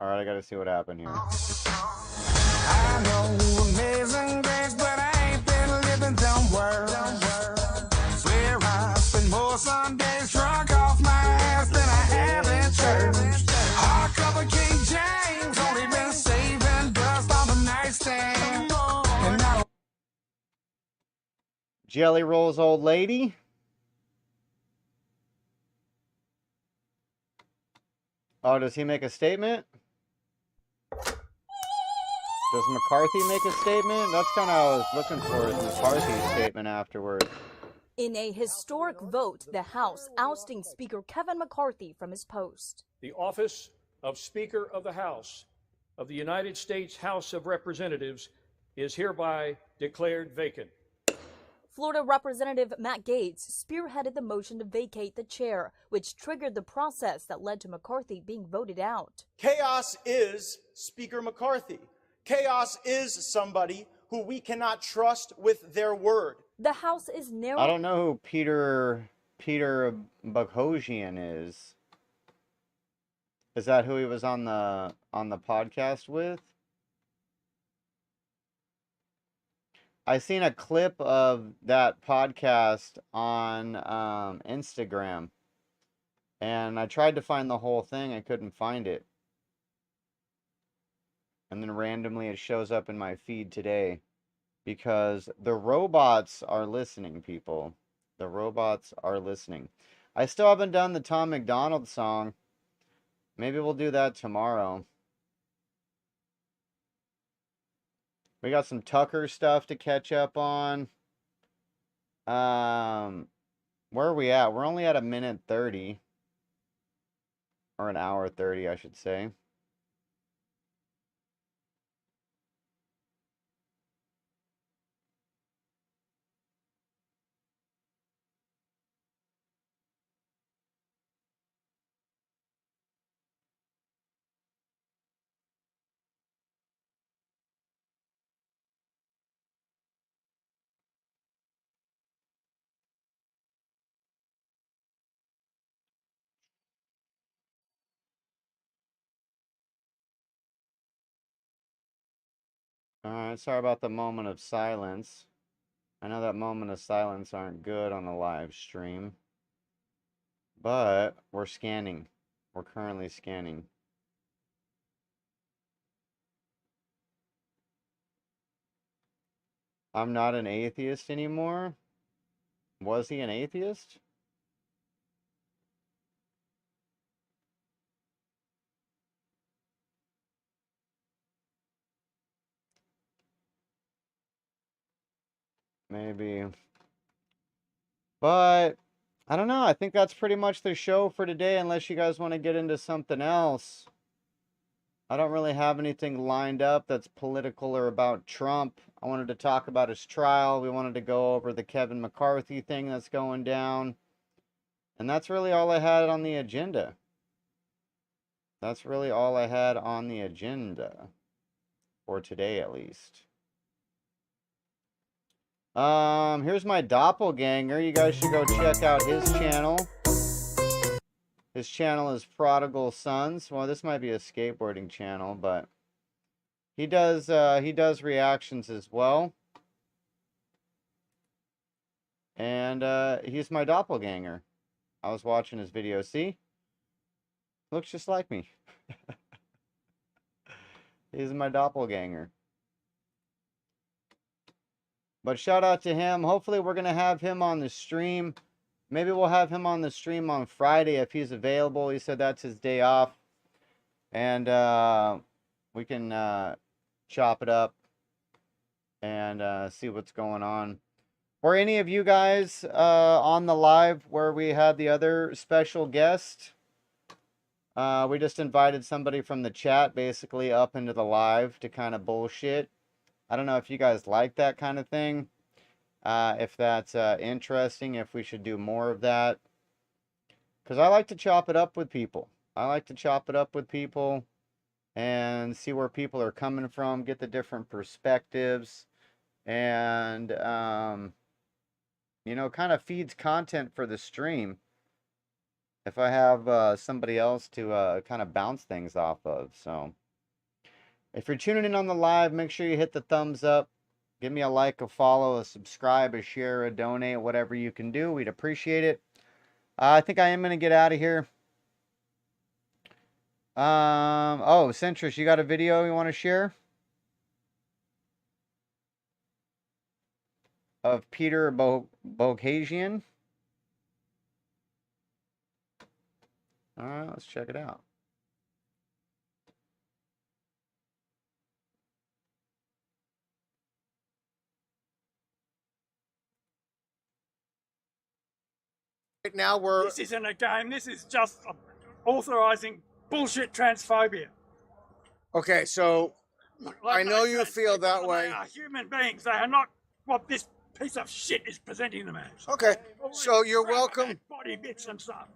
All right, I got to see what happened here. I know amazing grace, but I ain't been living them words. Swear I spend more Sundays drunk off my ass than I have in church. Hardcover King James, only been saving dust on the nightstand. And I don't Jelly Roll's old lady. Oh, does he make a statement? Does McCarthy make a statement? That's kind of what I was looking for, is McCarthy's statement afterwards. In a historic vote, the House ousting Speaker Kevin McCarthy from his post. The office of Speaker of the House of the United States House of Representatives is hereby declared vacant. Florida Representative Matt Gaetz spearheaded the motion to vacate the chair, which triggered the process that led to McCarthy being voted out. Chaos is Speaker McCarthy. Chaos is somebody who we cannot trust with their word. The House is narrowing. I don't know who Peter Boghossian is. Is that who he was on the podcast with? I seen a clip of that podcast on Instagram, and I tried to find the whole thing. I couldn't find it. And then randomly it shows up in my feed today, because the robots are listening, people. The robots are listening. I still haven't done the Tom McDonald song. Maybe we'll do that tomorrow. We got some Tucker stuff to catch up on. Where are we at? We're only at 1:30. Or 1:30, I should say. Alright, sorry about the moment of silence. I know that moment of silence aren't good on the live stream. But we're scanning. We're currently scanning. I'm not an atheist anymore. Was he an atheist? Maybe. But I don't know. I think that's pretty much the show for today, unless you guys want to get into something else. I don't really have anything lined up that's political or about Trump. I wanted to talk about his trial. We wanted to go over the Kevin McCarthy thing that's going down. And that's really all I had on the agenda. That's really all I had on the agenda. For today, at least. Here's my doppelganger. You guys should go check out his channel. His channel is Prodigal Sons. Well, this might be a skateboarding channel, but he does reactions as well. And he's my doppelganger. I was watching his video. See? Looks just like me. He's my doppelganger. But shout out to him. Hopefully we're going to have him on the stream. Maybe we'll have him on the stream on Friday if he's available. He said that's his day off. And we can chop it up and see what's going on. Or any of you guys on the live where we had the other special guest. We just invited somebody from the chat basically up into the live to kind of bullshit. I don't know if you guys like that kind of thing. If that's interesting, if we should do more of that. Because I like to chop it up with people. I like to chop it up with people and see where people are coming from, get the different perspectives, and, you know, kind of feeds content for the stream. If I have somebody else to kind of bounce things off of. So, if you're tuning in on the live, make sure you hit the thumbs up. Give me a like, a follow, a subscribe, a share, a donate, whatever you can do. We'd appreciate it. I think I am going to get out of here. Oh, Centris, you got a video you want to share? Of Peter Boghossian? Alright, let's check it out. Right now This isn't a game. This is just authorizing bullshit transphobia. Okay, so I know you feel that way. They are human beings. They are not what this piece of shit is presenting them as. Okay, so you're welcome. Body bits and stuff.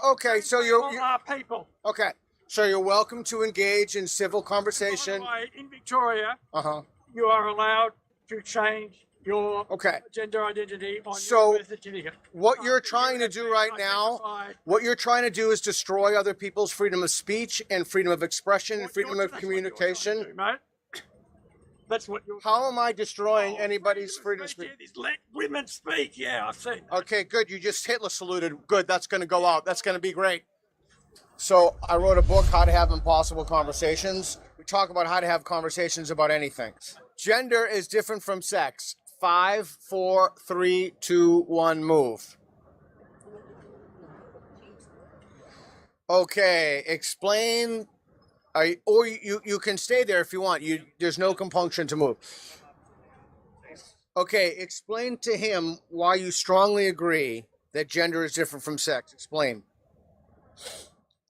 Okay, so you are people. Okay, so you're welcome to engage in civil conversation. By the way, in Victoria, you are allowed to change your gender identity on your birth certificate. What you're trying to do right now, what you're trying to do is destroy other people's freedom of speech and freedom of expression and freedom of communication. That's what you're. How am I destroying anybody's freedom of speech? Let women speak. Yeah, I've seen. Okay, good. You just Hitler saluted. Good. That's going to go out. That's going to be great. So I wrote a book, How to Have Impossible Conversations. We talk about how to have conversations about anything. Gender is different from sex. 5, 4, 3, 2, 1, move. Okay, explain. Or you can stay there if you want. There's no compunction to move. Okay, explain to him why you strongly agree that gender is different from sex. Explain.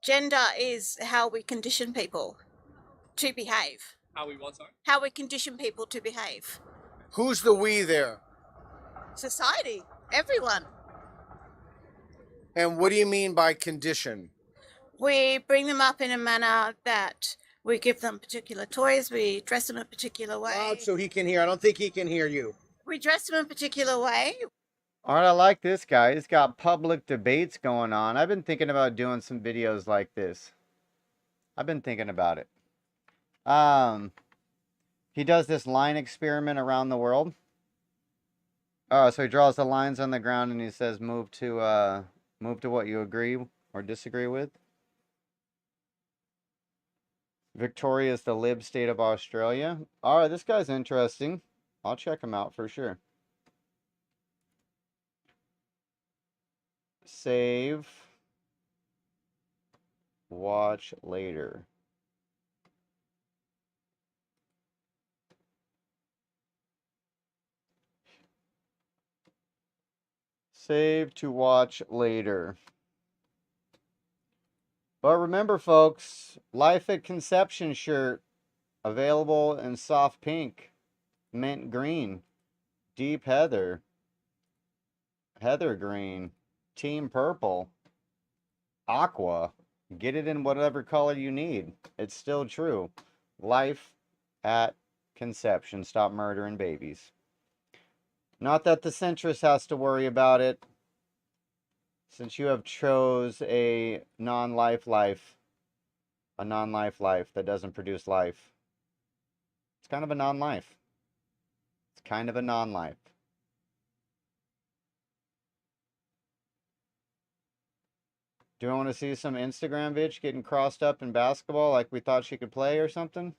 Gender is how we condition people to behave. How we what, sorry? How we condition people to behave. Who's the we there? Society. Everyone. And what do you mean by condition? We bring them up in a manner that we give them particular toys, we dress them a particular way. Loud so he can hear. I don't think he can hear you. We dress them a particular way. Alright, I like this guy. He's got public debates going on. I've been thinking about doing some videos like this. I've been thinking about it. He does this line experiment around the world. Oh, so he draws the lines on the ground and he says, move to what you agree or disagree with. Victoria is the lib state of Australia. Alright, this guy's interesting. I'll check him out for sure. Save. Watch later. Save to watch later. But remember, folks, Life at Conception shirt available in soft pink, mint green, deep heather, heather green, team purple, aqua. Get it in whatever color you need. It's still true. Life at Conception. Stop murdering babies. Not that the centrist has to worry about it, since you have chose a non-life life. A non-life life that doesn't produce life. It's kind of a non-life. It's kind of a non-life. Do I want to see some Instagram bitch getting crossed up in basketball like we thought she could play or something?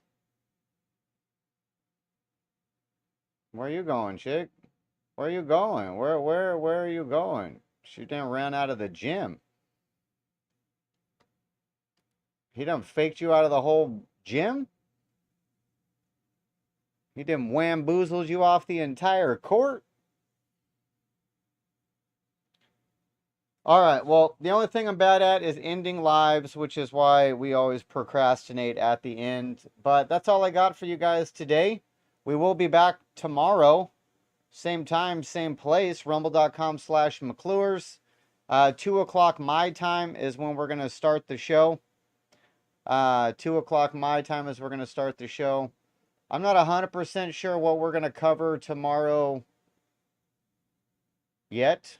Where are you going, chick? Where are you going? Where are you going? She done ran out of the gym. He done faked you out of the whole gym? He done whamboozled you off the entire court? Alright, well, the only thing I'm bad at is ending lives, which is why we always procrastinate at the end. But that's all I got for you guys today. We will be back tomorrow. Same time, same place. Rumble.com/McClure's. 2 o'clock my time is when we're going to start the show. 2 o'clock my time is we're going to start the show. I'm not 100% sure what we're going to cover tomorrow yet.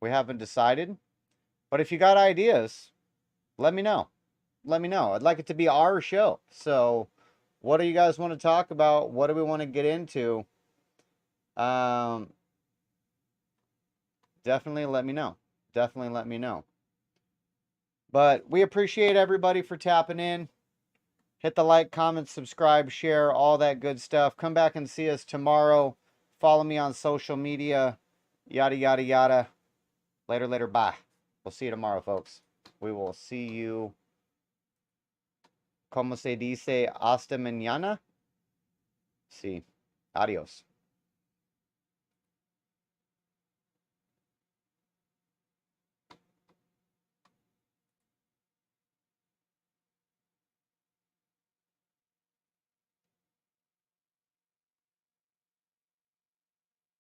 We haven't decided. But if you got ideas, let me know. Let me know. I'd like it to be our show. So, what do you guys want to talk about? What do we want to get into? Definitely let me know. Definitely let me know. But we appreciate everybody for tapping in. Hit the like, comment, subscribe, share, all that good stuff. Come back and see us tomorrow. Follow me on social media. Yada, yada, yada. Later, later. Bye. We'll see you tomorrow, folks. We will see you. Como se dice hasta mañana? Sí. Adios.